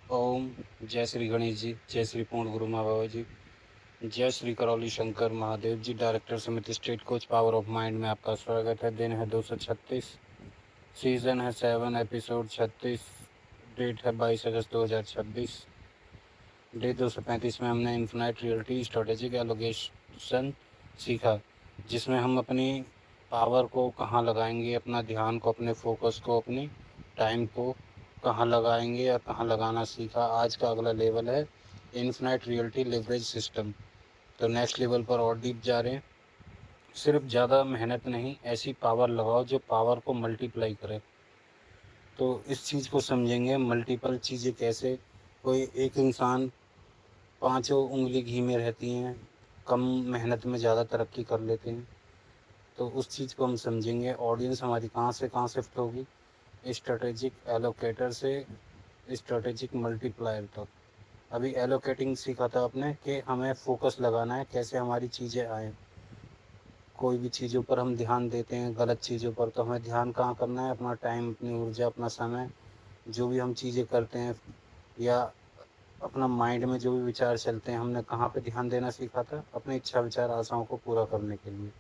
ओम। जय श्री गणेश जी, जय श्री पूर्ण गुरु माँ बाबा जी, जय श्री करौली शंकर महादेव जी। डायरेक्टर समिति state coach power of mind में आपका स्वागत है। दिन है 236, सीजन है 7, एपिसोड 36, डेट है 22 अगस्त 2026। डे 235 में हमने इन्फिनाइट रियलिटी स्ट्रेटेजिक एलोकेशन सीखा, जिसमें हम अपनी पावर को कहाँ लगाएंगे, अपना ध्यान को, अपने फोकस को, अपनी टाइम को कहाँ लगाएंगे और कहाँ लगाना सीखा। आज का अगला लेवल है इन्फिनाइट रियलिटी लिवरेज सिस्टम। तो नेक्स्ट लेवल पर और डीप जा रहे हैं। सिर्फ ज़्यादा मेहनत नहीं, ऐसी पावर लगाओ जो पावर को मल्टीप्लाई करे। तो इस चीज़ को समझेंगे, मल्टीपल चीज़ें कैसे। कोई एक इंसान पांचों उंगली घी में रहती हैं, कम मेहनत में ज़्यादा तरक्की कर लेते हैं। तो उस चीज़ को हम समझेंगे। ऑडियंस हमारी कहाँ से कहाँ शिफ्ट होगी, स्ट्रेटेजिक एलोकेटर से स्ट्रेटेजिक मल्टीप्लायर तक। अभी एलोकेटिंग सीखा था आपने कि हमें फोकस लगाना है, कैसे हमारी चीज़ें आए। कोई भी चीज़ों पर हम ध्यान देते हैं, गलत चीज़ों पर, तो हमें ध्यान कहाँ करना है, अपना टाइम, अपनी ऊर्जा, अपना समय, जो भी हम चीज़ें करते हैं, या अपना माइंड में जो भी विचार चलते हैं, हमने कहाँ पे ध्यान देना सीखा था, अपने इच्छा विचार आशाओं को पूरा करने के लिए।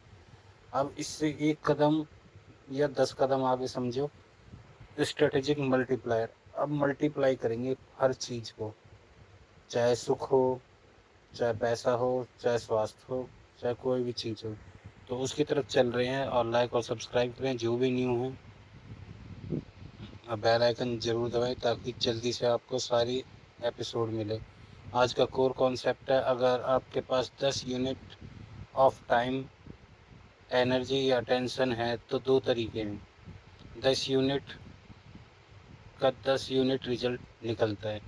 अब इससे एक कदम या 10 कदम आगे समझो, स्ट्रेटेजिक मल्टीप्लायर। अब मल्टीप्लाई करेंगे हर चीज़ को, चाहे सुख हो, चाहे पैसा हो, चाहे स्वास्थ्य हो, चाहे कोई भी चीज़ हो। तो उसकी तरफ चल रहे हैं। और लाइक और सब्सक्राइब करें जो भी न्यू हैं, और बेल आइकन जरूर दबाएं ताकि जल्दी से आपको सारी एपिसोड मिले। आज का कोर कॉन्सेप्ट है, अगर आपके पास 10 यूनिट ऑफ टाइम, एनर्जी या टेंशन है तो दो तरीके हैं। 10 यूनिट का 10 यूनिट रिजल्ट निकलता है,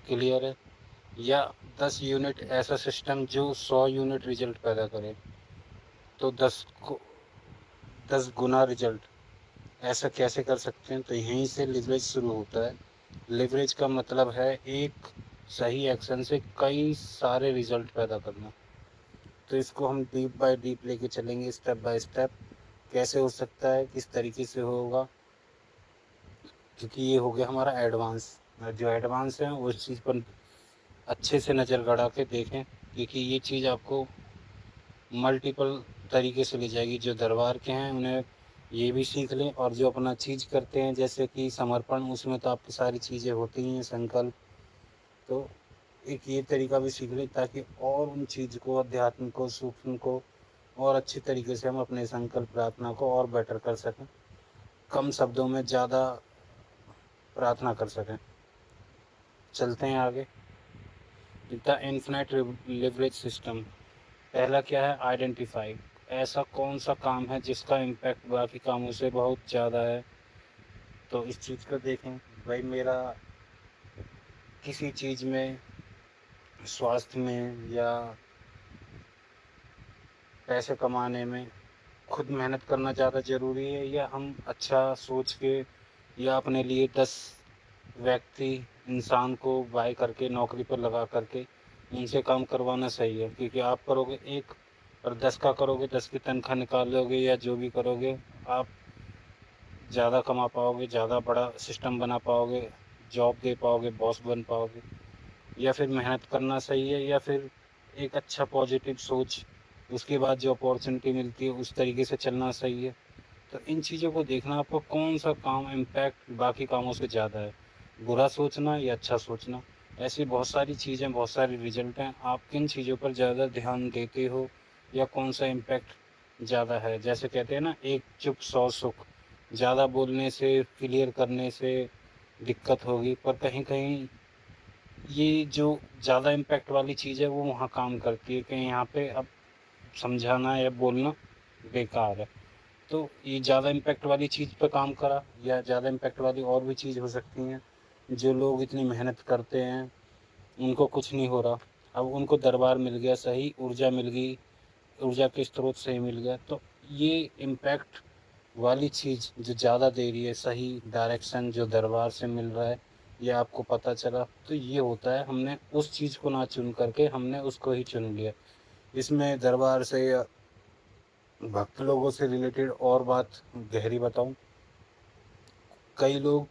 क्लियर है। या 10 यूनिट ऐसा सिस्टम जो 100 यूनिट रिजल्ट पैदा करे, तो 10 गुना रिजल्ट। ऐसा कैसे कर सकते हैं, तो यहीं से लिवरेज शुरू होता है। लिवरेज का मतलब है एक सही एक्शन से कई सारे रिजल्ट पैदा करना। तो इसको हम डीप बाय डीप लेके चलेंगे, स्टेप बाय स्टेप। कैसे हो सकता है, किस तरीके से होगा, क्योंकि ये हो गया हमारा एडवांस। जो एडवांस है उस चीज़ पर अच्छे से नज़र गड़ा के देखें, क्योंकि ये चीज़ आपको मल्टीपल तरीके से ले जाएगी। जो दरबार के हैं उन्हें ये भी सीख लें, और जो अपना चीज़ करते हैं जैसे कि समर्पण, उसमें तो आपकी सारी चीज़ें होती ही हैं, संकल्प। तो एक ये तरीका भी सीख लें ताकि और उन चीज़ को, अध्यात्म को, सूक्ष्म को और अच्छे तरीके से हम अपने संकल्प प्रार्थना को और बेटर कर सकें, कम शब्दों में ज़्यादा प्रार्थना कर सकें। चलते हैं आगे। The infinite leverage system. पहला क्या है, आइडेंटिफाई। ऐसा कौन सा काम है जिसका इम्पैक्ट बाकी कामों से बहुत ज़्यादा है। तो इस चीज़ को देखें। भाई मेरा किसी चीज़ में, स्वास्थ्य में या पैसे कमाने में खुद मेहनत करना ज़्यादा ज़रूरी है, या हम अच्छा सोच के या अपने लिए 10 व्यक्ति, इंसान को बाय करके, नौकरी पर लगा करके उनसे काम करवाना सही है। क्योंकि आप करोगे एक और 10 का करोगे, 10 की तनख्वाह निकालोगे या जो भी करोगे, आप ज़्यादा कमा पाओगे, ज़्यादा बड़ा सिस्टम बना पाओगे, जॉब दे पाओगे, बॉस बन पाओगे। या फिर मेहनत करना सही है, या फिर एक अच्छा पॉजिटिव सोच, उसके बाद जो अपॉर्चुनिटी मिलती है उस तरीके से चलना सही है। तो इन चीज़ों को देखना, आपको कौन सा काम इम्पैक्ट बाकी कामों से ज़्यादा है, बुरा सोचना या अच्छा सोचना। ऐसी बहुत सारी चीज़ें, बहुत सारे रिजल्ट हैं, आप किन चीज़ों पर ज़्यादा ध्यान देते हो, या कौन सा इम्पैक्ट ज़्यादा है। जैसे कहते हैं ना, एक चुप 100 सुख। ज़्यादा बोलने से, क्लियर करने से दिक्कत होगी, पर कहीं कहीं ये जो ज़्यादा इम्पैक्ट वाली चीज़ है वो वहाँ काम करती है, कि यहाँ पे अब समझाना या बोलना बेकार है। तो ये ज़्यादा इम्पैक्ट वाली चीज़ पे काम करा, या ज़्यादा इम्पैक्ट वाली और भी चीज़ हो सकती हैं। जो लोग इतनी मेहनत करते हैं उनको कुछ नहीं हो रहा, अब उनको दरबार मिल गया, सही ऊर्जा मिल गई, ऊर्जा के स्रोत सही मिल गया, तो ये इम्पैक्ट वाली चीज़ जो ज़्यादा दे रही है, सही डायरेक्शन जो दरबार से मिल रहा है, ये आपको पता चला, तो ये होता है हमने उस चीज़ को ना चुन करके हमने उसको ही चुन लिया। इसमें दरबार से या भक्त लोगों से रिलेटेड और बात गहरी बताऊं, कई लोग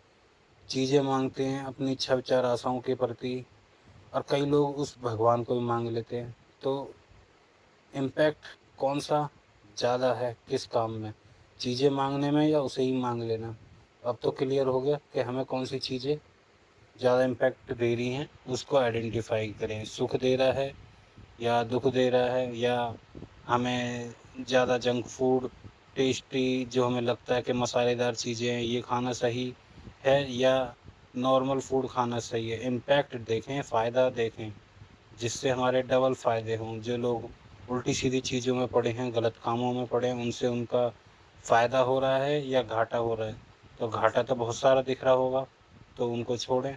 चीज़ें मांगते हैं अपनी इच्छा विचार आशाओं के प्रति, और कई लोग उस भगवान को भी मांग लेते हैं। तो इम्पैक्ट कौन सा ज़्यादा है किस काम में, चीज़ें मांगने में या उसे ही मांग लेना? अब तो क्लियर हो गया कि हमें कौन सी चीज़ें ज़्यादा इम्पैक्ट दे रही हैं, उसको आइडेंटिफाई करें। सुख दे रहा है या दुख दे रहा है, या हमें ज़्यादा जंक फूड, टेस्टी जो हमें लगता है कि मसालेदार चीज़ें हैं, ये खाना सही है या नॉर्मल फूड खाना सही है? इम्पैक्ट देखें, फ़ायदा देखें, जिससे हमारे डबल फ़ायदे हों। जो लोग उल्टी सीधी चीज़ों में पड़े हैं, गलत कामों में पड़े हैं, उनसे उनका फ़ायदा हो रहा है या घाटा हो रहा है? तो घाटा तो बहुत सारा दिख रहा होगा, तो उनको छोड़ें,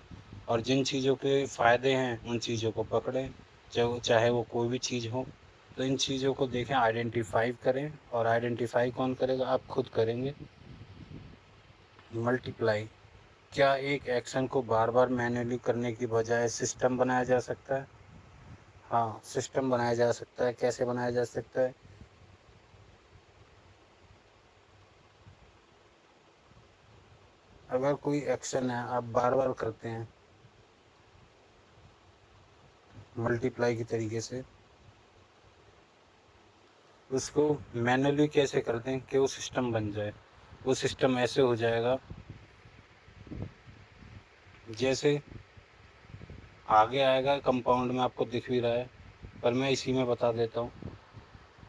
और जिन चीज़ों के फ़ायदे हैं उन चीज़ों को पकड़ें, चाहे वो कोई भी चीज़ हो। तो इन चीज़ों को देखें, आइडेंटिफ़ाई करें, और आइडेंटिफ़ाई कौन करेगा? आप खुद करेंगे। मल्टीप्लाई, क्या एक एक्शन को बार-बार मैन्युअली करने की बजाय सिस्टम बनाया जा सकता है? हाँ, सिस्टम बनाया जा सकता है। कैसे बनाया जा सकता है? अगर कोई एक्शन है आप बार-बार करते हैं मल्टीप्लाई की तरीके से, उसको मैन्युअली कैसे कर दें कि वो सिस्टम बन जाए? वो सिस्टम ऐसे हो जाएगा, जैसे आगे आएगा कंपाउंड में, आपको दिख भी रहा है, पर मैं इसी में बता देता हूँ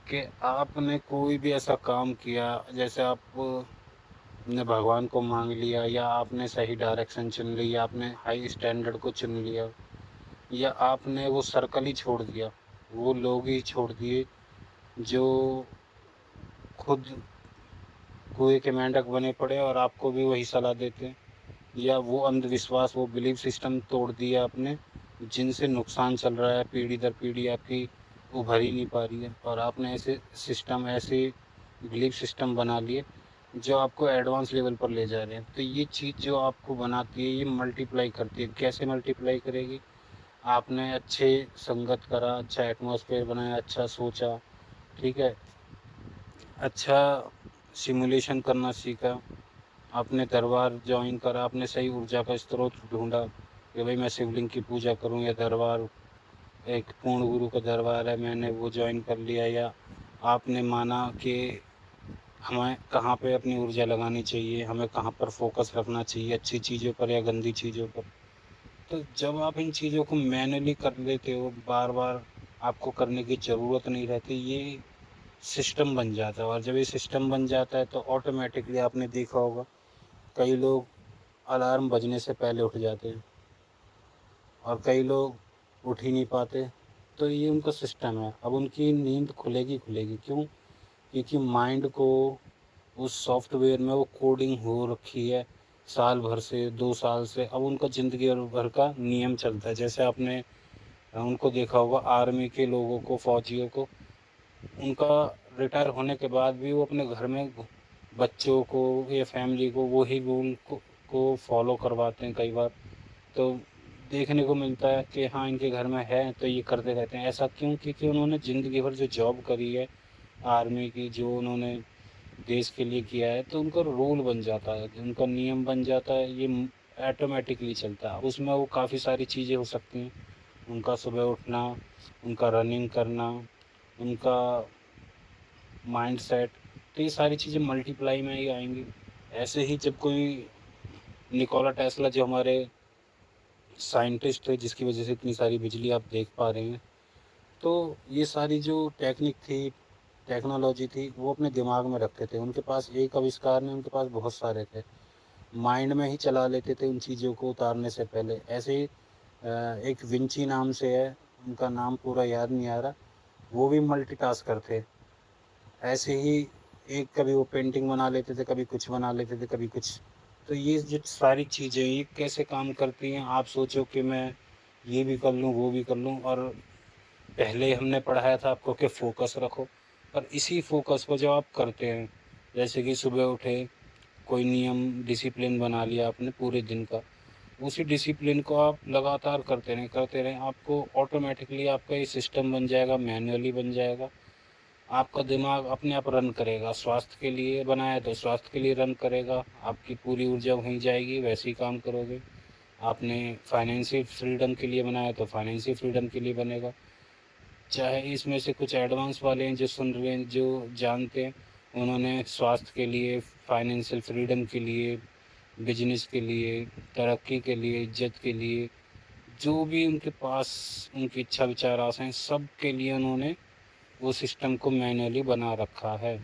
कि आपने कोई भी ऐसा काम किया, जैसे आपने भगवान को मांग लिया, या आपने सही डायरेक्शन चुन ली, या आपने हाई स्टैंडर्ड को चुन लिया, या आपने वो सर्कल ही छोड़ दिया, वो लोग ही छोड़ दिए जो खुद कुएं के मेंढक बने पड़े और आपको भी वही सलाह देते हैं, या वो अंधविश्वास, वो बिलीफ सिस्टम तोड़ दिया आपने, जिनसे नुकसान चल रहा है, पीढ़ी दर पीढ़ी आपकी उभर ही नहीं पा रही है, और आपने ऐसे सिस्टम, ऐसे बिलीफ सिस्टम बना लिए जो आपको एडवांस लेवल पर ले जा रहे हैं। तो ये चीज़ जो आपको बनाती है, ये मल्टीप्लाई करती है। कैसे मल्टीप्लाई करेगी? आपने अच्छे संगत करा, अच्छा एटमॉस्फेयर बनाया, अच्छा सोचा, ठीक है, अच्छा सिमुलेशन करना सीखा, आपने दरबार ज्वाइन करा, आपने सही ऊर्जा का स्रोत ढूंढा कि भाई मैं शिवलिंग की पूजा करूं, या दरबार, एक पूर्ण गुरु का दरबार है, मैंने वो ज्वाइन कर लिया, या आपने माना कि हमें कहाँ पे अपनी ऊर्जा लगानी चाहिए, हमें कहाँ पर फोकस रखना चाहिए, अच्छी चीज़ों पर या गंदी चीज़ों पर। तो जब आप इन चीज़ों को मैनुअली कर लेते हो, बार बार आपको करने की ज़रूरत नहीं रहती, ये सिस्टम बन जाता है। और जब ये सिस्टम बन जाता है तो ऑटोमेटिकली आपने देखा होगा, कई लोग अलार्म बजने से पहले उठ जाते हैं, और कई लोग उठ ही नहीं पाते। तो ये उनका सिस्टम है। अब उनकी नींद खुलेगी खुलेगी क्यों? क्योंकि माइंड को उस सॉफ्टवेयर में वो कोडिंग हो रखी है, साल भर से, 2 साल से। अब उनका ज़िंदगी भर का नियम चलता है। जैसे आपने उनको देखा होगा, आर्मी के लोगों को, फौजियों को, उनका रिटायर होने के बाद भी वो अपने घर में बच्चों को या फैमिली को वही रूल को फॉलो करवाते हैं कई बार। तो देखने को मिलता है कि हाँ, इनके घर में है तो ये करते रहते हैं। ऐसा क्यों? क्योंकि उन्होंने ज़िंदगी भर जो जॉब करी है आर्मी की, जो उन्होंने देश के लिए किया है, तो उनका रूल बन जाता है, उनका नियम बन जाता है, ये ऑटोमेटिकली चलता है। उसमें वो काफ़ी सारी चीज़ें हो सकती हैं, उनका सुबह उठना, उनका रनिंग करना, उनका माइंड सेट, तो ये सारी चीज़ें मल्टीप्लाई में ही आएंगी। ऐसे ही जब कोई निकोला टेस्ला, जो हमारे साइंटिस्ट थे जिसकी वजह से इतनी सारी बिजली आप देख पा रहे हैं, तो ये सारी जो टेक्निक थी, टेक्नोलॉजी थी, वो अपने दिमाग में रखते थे। उनके पास एक आविष्कार नहीं, उनके पास बहुत सारे थे, माइंड में ही चला लेते थे उन चीज़ों को उतारने से पहले। ऐसे ही एक विंची नाम से है, उनका नाम पूरा याद नहीं आ रहा, वो भी मल्टीटास्कर थे। ऐसे ही एक, कभी वो पेंटिंग बना लेते थे, कभी कुछ बना लेते थे, कभी कुछ। तो ये जो सारी चीज़ें ये कैसे काम करती हैं? आप सोचो कि मैं ये भी कर लूँ, वो भी कर लूँ, और पहले हमने पढ़ाया था आपको कि फोकस रखो। पर इसी फोकस को जब आप करते हैं, जैसे कि सुबह उठे, कोई नियम डिसिप्लिन बना लिया आपने पूरे दिन का, उसी डिसिप्लिन को आप लगातार करते रहें, आपको ऑटोमेटिकली आपका ये सिस्टम बन जाएगा, मैन्युअली बन जाएगा। आपका दिमाग अपने आप रन करेगा। स्वास्थ्य के लिए बनाया तो स्वास्थ्य के लिए रन करेगा, आपकी पूरी ऊर्जा वहीं जाएगी, वैसे ही काम करोगे। आपने फाइनेंशियल फ्रीडम के लिए बनाया तो फाइनेंशियल फ्रीडम के लिए बनेगा। चाहे इसमें से कुछ एडवांस वाले हैं जो सुन रहे हैं, जो जानते हैं, उन्होंने स्वास्थ्य के लिए, फाइनेंशियल फ्रीडम के लिए, बिजनेस के लिए, तरक्की के लिए, इज्जत के लिए, जो भी उनके पास उनकी इच्छा विचार आशा हैं, सब के लिए उन्होंने वो सिस्टम को मैन्युअली बना रखा है।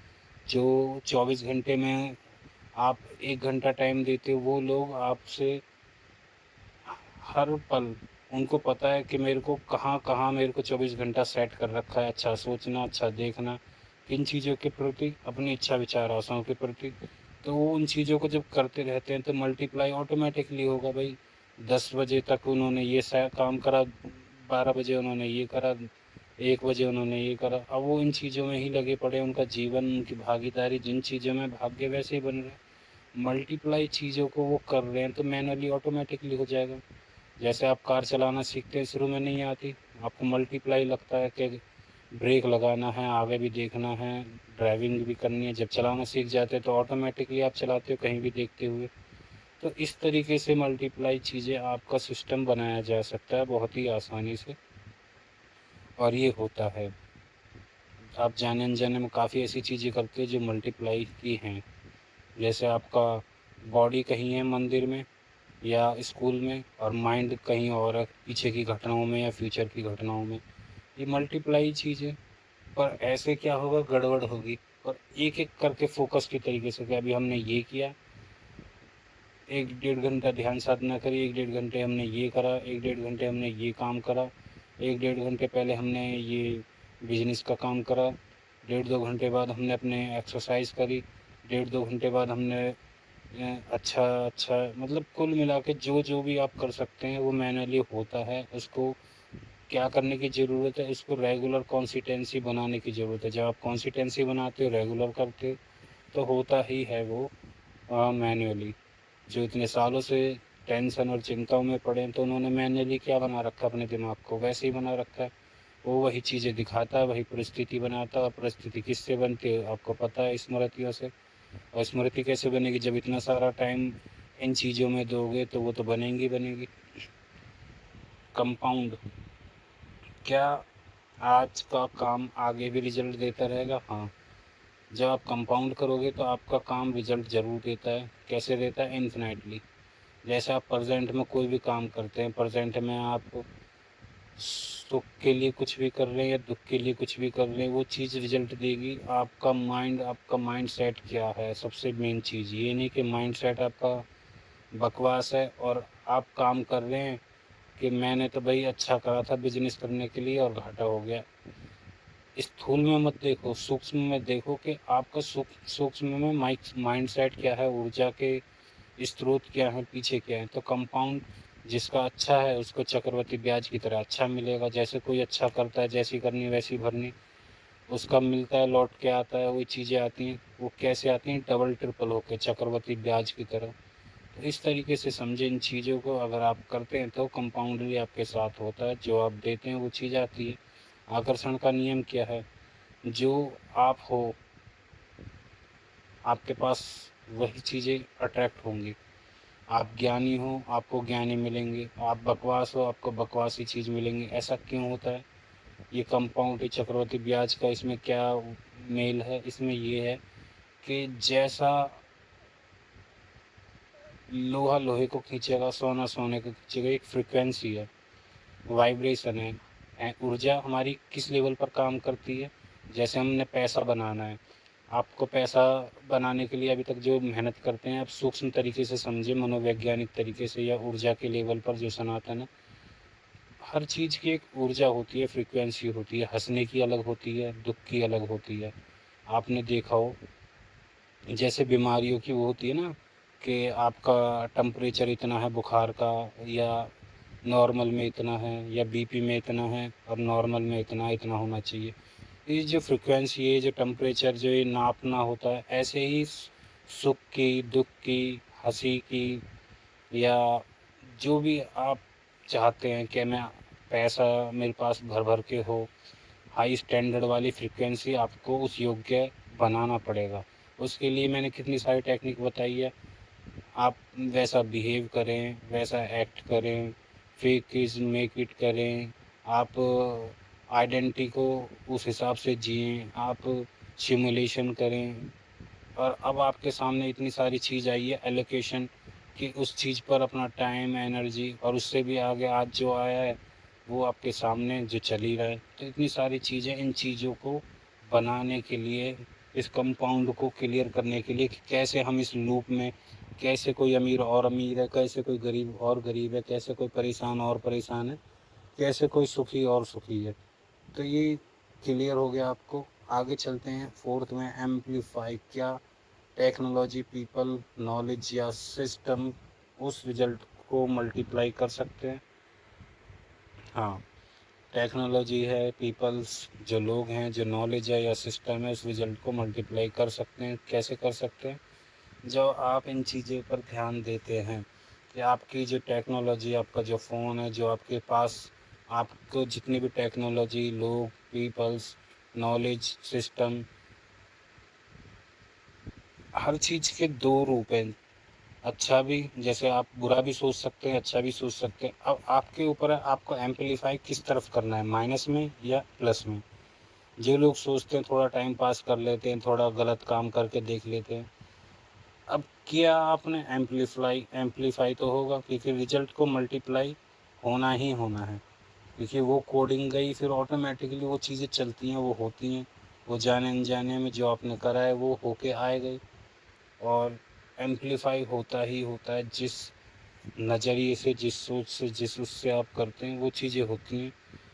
जो 24 घंटे में आप 1 घंटा टाइम देते हो, वो लोग आपसे हर पल, उनको पता है कि मेरे को कहाँ कहाँ मेरे को 24 घंटा सेट कर रखा है, अच्छा सोचना, अच्छा देखना, किन चीज़ों के प्रति, अपनी इच्छा विचार आशाओं के प्रति। तो वो उन चीज़ों को जब करते रहते हैं तो मल्टीप्लाई ऑटोमेटिकली होगा भाई। 10 बजे तक उन्होंने ये काम करा, 12 बजे उन्होंने ये करा, 1 बजे उन्होंने ये करा। अब वो इन चीज़ों में ही लगे पड़े, उनका जीवन, उनकी भागीदारी जिन चीज़ों में भाग्य वैसे ही बन रहे हैं, मल्टीप्लाई चीज़ों को वो कर रहे हैं, तो मैनुअली ऑटोमेटिकली हो जाएगा। जैसे आप कार चलाना सीखते हैं, शुरू में नहीं आती, आपको मल्टीप्लाई लगता है कि ब्रेक लगाना है, आगे भी देखना है, ड्राइविंग भी करनी है। जब चलाना सीख जाते हैं तो ऑटोमेटिकली आप चलाते हो कहीं भी देखते हुए। तो इस तरीके से मल्टीप्लाई चीज़ें आपका सिस्टम बनाया जा सकता है बहुत ही आसानी से, और ये होता है। आप जाने अनजाने में काफ़ी ऐसी चीज़ें करते हैं जो मल्टीप्लाई की हैं। जैसे आपका बॉडी कहीं है मंदिर में या स्कूल में, और माइंड कहीं और है, पीछे की घटनाओं में या फ्यूचर की घटनाओं में। ये मल्टीप्लाई चीज़ है। पर ऐसे क्या होगा, गड़बड़ होगी। और एक एक करके फोकस के तरीके से, कि अभी हमने ये किया, 1 डेढ़ घंटा ध्यान साधना करी, 1 डेढ़ घंटे हमने ये करा, 1 डेढ़ घंटे हमने ये काम करा, 1 डेढ़ घंटे पहले हमने ये बिजनेस का काम करा, 1.5 2 घंटे बाद हमने अपने एक्सरसाइज करी, 1.5 2 घंटे बाद हमने अच्छा अच्छा, मतलब कुल मिला के जो जो भी आप कर सकते हैं वो मैनुअली होता है। उसको क्या करने की ज़रूरत है, इसको रेगुलर कंसिस्टेंसी बनाने की ज़रूरत है। जब आप कंसिस्टेंसी बनाते हो, रेगुलर करते हो, तो होता ही है वो मैनुअली। जो इतने सालों से टेंशन और चिंताओं में पड़े हैं, तो उन्होंने मैनुअली क्या बना रखा है, अपने दिमाग को वैसे ही बना रखा है। वो वही चीज़ें दिखाता है, वही परिस्थिति बनाता है। परिस्थिति किससे बनती है आपको पता है, स्मृतियों से। और स्मृति कैसे बनेगी, जब इतना सारा टाइम इन चीज़ों में दोगे तो वो तो बनेंगी बनेगी। कंपाउंड, क्या आज का काम आगे भी रिजल्ट देता रहेगा? हाँ। जब आप कंपाउंड करोगे तो आपका काम रिजल्ट ज़रूर देता है। कैसे देता है? इन्फिनाइटली। जैसे आप प्रेजेंट में कोई भी काम करते हैं, प्रेजेंट में आप सुख के लिए कुछ भी कर रहे हैं या दुख के लिए कुछ भी कर रहे हैं, वो चीज़ रिजल्ट देगी। आपका माइंड सेट क्या है, सबसे मेन चीज़ ये नहीं कि माइंड सेट आपका बकवास है और आप काम कर रहे हैं कि मैंने तो भाई अच्छा करा था बिजनेस करने के लिए और घाटा हो गया। स्थूल में मत देखो, सूक्ष्म में देखो कि आपका सूक्ष्म में माइंड सेट क्या है, ऊर्जा के स्रोत क्या है, पीछे क्या है। तो कंपाउंड जिसका अच्छा है उसको चक्रवृद्धि ब्याज की तरह अच्छा मिलेगा। जैसे कोई अच्छा करता है, जैसी करनी वैसी भरनी, उसका मिलता है, लौट के आता है, वही चीज़ें आती हैं। वो कैसे आती हैं? डबल ट्रिपल होके, चक्रवृद्धि ब्याज की तरह। तो इस तरीके से समझे इन चीज़ों को, अगर आप करते हैं तो कंपाउंडली आपके साथ होता है। जो आप देते हैं वो चीज़ आती है। आकर्षण का नियम क्या है? जो आप हो, आपके पास वही चीज़ें अट्रैक्ट होंगी। आप ज्ञानी हो, आपको ज्ञानी मिलेंगे। आप बकवास हो, आपको बकवासी चीज़ मिलेंगी। ऐसा क्यों होता है? ये कंपाउंड चक्रवृद्धि ब्याज का इसमें क्या मेल है? इसमें ये है कि जैसा लोहा लोहे को खींचेगा, सोना सोने को खींचेगा, एक फ्रिक्वेंसी है, वाइब्रेशन है। ऊर्जा हमारी किस लेवल पर काम करती है? जैसे हमने पैसा बनाना है, आपको पैसा बनाने के लिए अभी तक जो मेहनत करते हैं, आप सूक्ष्म तरीके से समझे, मनोवैज्ञानिक तरीके से या ऊर्जा के लेवल पर, जो सनातन है, हर चीज़ की एक ऊर्जा होती है, फ्रीक्वेंसी होती है। हंसने की अलग होती है, दुख की अलग होती है। आपने देखा हो, जैसे बीमारियों की वो होती है ना, कि आपका टेम्परेचर इतना है बुखार का, या नॉर्मल में इतना है, या बीपी में इतना है और नॉर्मल में इतना इतना होना चाहिए। ये जो फ्रीक्वेंसी है, जो टेम्परेचर, जो ये नापना होता है, ऐसे ही सुख की, दुख की, हंसी की, या जो भी आप चाहते हैं कि मैं पैसा मेरे पास भर भर के हो, हाई स्टैंडर्ड वाली फ्रीक्वेंसी आपको उस योग्य बनाना पड़ेगा। उसके लिए मैंने कितनी सारी टेक्निक बताई है। आप वैसा बिहेव करें, वैसा एक्ट करें, फेक इज़ मेक इट करें, आप आइडेंटिटी को उस हिसाब से जिएँ, आप सिमुलेशन करें। और अब आपके सामने इतनी सारी चीज़ आई है एलोकेशन कि उस चीज़ पर अपना टाइम, एनर्जी और उससे भी आगे आज जो आया है वो आपके सामने जो चल ही रहा है। तो इतनी सारी चीज़ें, इन चीज़ों को बनाने के लिए, इस कंपाउंड को क्लियर करने के लिए कि कैसे हम इस लूप में, कैसे कोई अमीर और अमीर है, कैसे कोई गरीब और गरीब है, कैसे कोई परेशान और परेशान है, कैसे कोई सुखी और सुखी है। तो ये क्लियर हो गया आपको। आगे चलते हैं फोर्थ में, एम्पलीफाई क्या। टेक्नोलॉजी, पीपल, नॉलेज या सिस्टम उस रिजल्ट को मल्टीप्लाई कर सकते हैं। हाँ, टेक्नोलॉजी है, पीपल्स जो लोग हैं, जो नॉलेज है या सिस्टम है, उस रिजल्ट को मल्टीप्लाई कर सकते हैं। कैसे कर सकते हैं? जब आप इन चीज़ों पर ध्यान देते हैं कि आपकी जो टेक्नोलॉजी, आपका जो फ़ोन है, जो आपके पास, आपको जितनी भी टेक्नोलॉजी, लोग, पीपल्स, नॉलेज, सिस्टम, हर चीज़ के दो रूप हैं। अच्छा भी, जैसे आप बुरा भी सोच सकते हैं, अच्छा भी सोच सकते हैं। अब आपके ऊपर है आपको एम्पलीफाई किस तरफ करना है, माइनस में या प्लस में। जो लोग सोचते हैं थोड़ा टाइम पास कर लेते हैं, थोड़ा गलत काम करके देख लेते हैं। अब किया आपने एम्पलीफाई, एम्पलीफाई तो होगा क्योंकि रिजल्ट को मल्टीप्लाई होना ही होना है। क्योंकि वो कोडिंग गई, फिर ऑटोमेटिकली वो चीज़ें चलती हैं, वो होती हैं। वो जाने अनजाने में जो आपने करा है वो होके आए गई। और एम्पलीफाई होता ही होता है, जिस नज़रिए से, जिस सोच से, जिस उससे आप करते हैं वो चीज़ें होती हैं।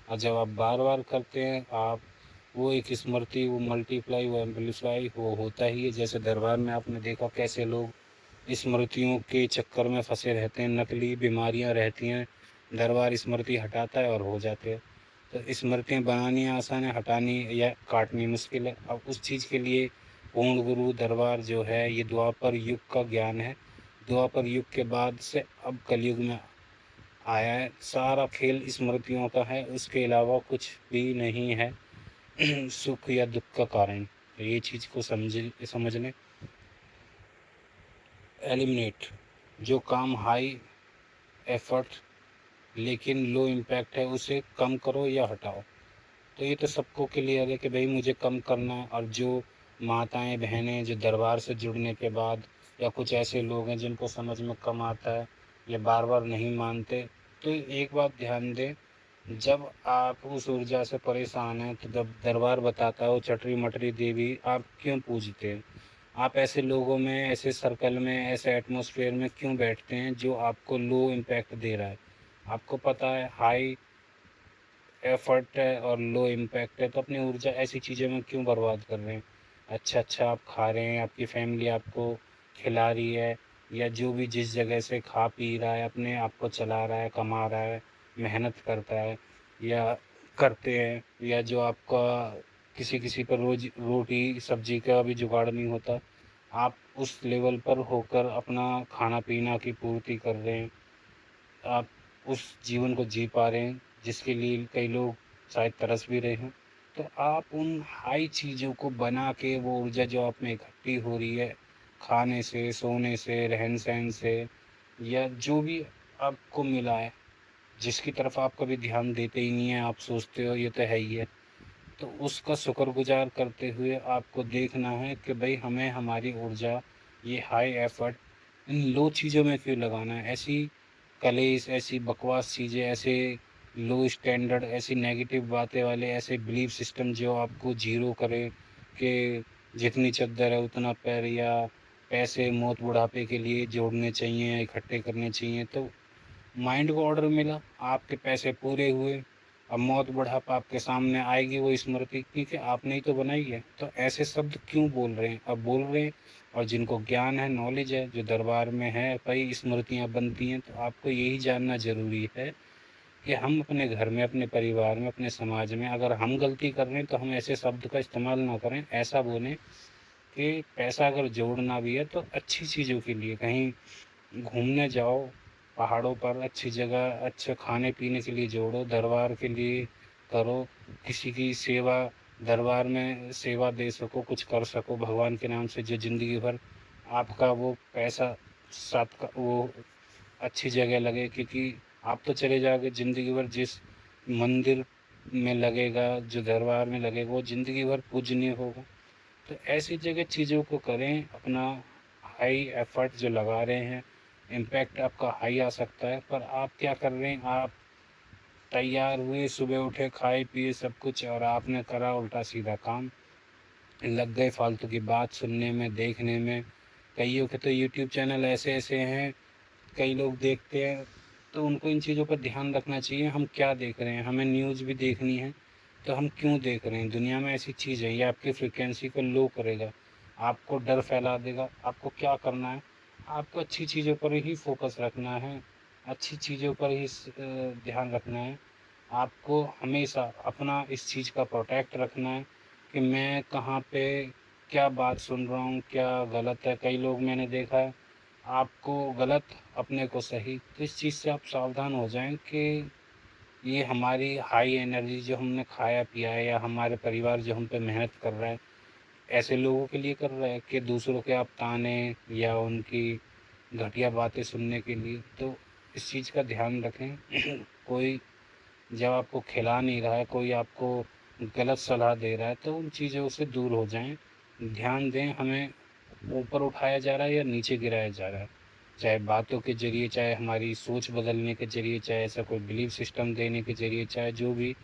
और जब आप बार बार करते हैं, आप वो एक स्मृति, वो मल्टीप्लाई, वो एम्पलीफाई वो होता ही है। जैसे दरबार में आपने देखा कैसे लोग स्मृतियों के चक्कर में फंसे रहते हैं, नकली बीमारियां रहती हैं, दरबार स्मृति हटाता है और हो जाते हैं। तो स्मृतियाँ बनानी आसान है, हटानी या काटनी मुश्किल है। अब उस चीज़ के लिए पूर्ण गुरु दरबार जो है, ये द्वापर युग का ज्ञान है। द्वापर युग के बाद से अब कलयुग में आया है। सारा खेल स्मृतियों का है, उसके अलावा कुछ भी नहीं है सुख या दुख का कारण। तो ये चीज़ को समझ लें। एलिमिनेट, जो काम हाई एफर्ट लेकिन लो इम्पैक्ट है उसे कम करो या हटाओ। तो ये तो सबको क्लियर है कि भाई मुझे कम करना है। और जो माताएं, बहनें जो दरबार से जुड़ने के बाद, या कुछ ऐसे लोग हैं जिनको समझ में कम आता है या बार बार नहीं मानते, तो एक बात ध्यान दें, जब आप उस ऊर्जा से परेशान हैं तो जब दरबार बताता है वो चटरी मटरी देवी आप क्यों पूजते हैं, आप ऐसे लोगों में, ऐसे सर्कल में, ऐसे एटमॉस्फेयर में क्यों बैठते हैं जो आपको लो इम्पैक्ट दे रहा है। आपको पता है हाई एफर्ट है और लो इम्पैक्ट है, तो अपनी ऊर्जा ऐसी चीज़ों में क्यों बर्बाद कर रहे हैं। अच्छा अच्छा आप खा रहे हैं, आपकी फैमिली आपको खिला रही है, या जो भी जिस जगह से खा पी रहा है, अपने आप को चला रहा है, कमा रहा है, मेहनत करता है या करते हैं, या जो आपका किसी किसी पर रोज रोटी सब्जी का भी जुगाड़ नहीं होता, आप उस लेवल पर होकर अपना खाना पीना की पूर्ति कर रहे हैं। आप उस जीवन को जी पा रहे हैं जिसके लिए कई लोग शायद तरस भी रहे हैं। तो आप उन हाई चीज़ों को बना के, वो ऊर्जा जो आप में इकट्ठी हो रही है खाने से, सोने से, रहन सहन से, या जो भी आपको मिला है, जिसकी तरफ आप कभी ध्यान देते ही नहीं है, आप सोचते हो ये तो है ही है, तो उसका शुक्रगुजार करते हुए आपको देखना है कि भाई हमें हमारी ऊर्जा, ये हाई एफर्ट, इन लो चीज़ों में क्यों लगाना है। ऐसी कलेश, ऐसी बकवास चीज़ें, ऐसे लो स्टैंडर्ड, ऐसी नेगेटिव बातें वाले ऐसे बिलीफ सिस्टम जो आपको जीरो करे कि जितनी चद्दर है उतना पैर, या पैसे मौत बुढ़ापे के लिए जोड़ने चाहिए, इकट्ठे करने चाहिए। तो माइंड को ऑर्डर मिला, आपके पैसे पूरे हुए, अब मौत बुढ़ापा आपके सामने आएगी वो स्मृति, क्योंकि आपने ही तो बनाई है। तो ऐसे शब्द क्यों बोल रहे हैं, अब बोल रहे हैं। और जिनको ज्ञान है, नॉलेज है, जो दरबार में है, कई स्मृतियाँ बनती हैं, तो आपको यही जानना जरूरी है कि हम अपने घर में, अपने परिवार में, अपने समाज में अगर हम गलती कर रहे हैं तो हम ऐसे शब्द का इस्तेमाल ना करें। ऐसा बोलें कि पैसा अगर जोड़ना भी है तो अच्छी चीज़ों के लिए, कहीं घूमने जाओ, पहाड़ों पर अच्छी जगह, अच्छे खाने पीने के लिए जोड़ो, दरबार के लिए करो, किसी की सेवा, दरबार में सेवा दे सको, कुछ कर सको भगवान के नाम से, जो ज़िंदगी भर आपका वो पैसा साथ का वो अच्छी जगह लगे। क्योंकि आप तो चले जाओगे, ज़िंदगी भर जिस मंदिर में लगेगा, जो दरबार में लगेगा, वो ज़िंदगी भर पूजनीय होगा। तो ऐसी जगह चीज़ों को करें, अपना हाई एफर्ट जो लगा रहे हैं, इम्पैक्ट आपका हाई आ सकता है। पर आप क्या कर रहे हैं, आप तैयार हुए, सुबह उठे, खाए पिए सब कुछ, और आपने करा उल्टा सीधा काम, लग गए फालतू की बात सुनने में, देखने में। कईयों के तो यूट्यूब चैनल ऐसे ऐसे हैं, कई लोग देखते हैं, तो उनको इन चीज़ों पर ध्यान रखना चाहिए, हम क्या देख रहे हैं। हमें न्यूज़ भी देखनी है, तो हम क्यों देख रहे हैं। दुनिया में ऐसी चीज़ है, ये आपकी फ्रिक्वेंसी को लो करेगा, आपको डर फैला देगा। आपको क्या करना है, आपको अच्छी चीज़ों पर ही फोकस रखना है, अच्छी चीज़ों पर ही ध्यान रखना है। आपको हमेशा अपना इस चीज़ का प्रोटेक्ट रखना है कि मैं कहाँ पे क्या बात सुन रहा हूँ, क्या गलत है। कई लोग मैंने देखा है, आपको गलत अपने को सही। तो इस चीज़ से आप सावधान हो जाएं कि ये हमारी हाई एनर्जी जो हमने खाया पिया है, या हमारे परिवार जो हम पे मेहनत कर रहा है, ऐसे लोगों के लिए कर रहा है कि दूसरों के आप ताने या उनकी घटिया बातें सुनने के लिए। तो इस चीज़ का ध्यान रखें। कोई जब आपको खिला नहीं रहा है, कोई आपको गलत सलाह दे रहा है, तो उन चीज़ों से दूर हो जाएं। ध्यान दें, हमें ऊपर उठाया जा रहा है या नीचे गिराया जा रहा है, चाहे बातों के ज़रिए, चाहे हमारी सोच बदलने के ज़रिए, चाहे ऐसा कोई बिलीफ सिस्टम देने के ज़रिए, चाहे जो भी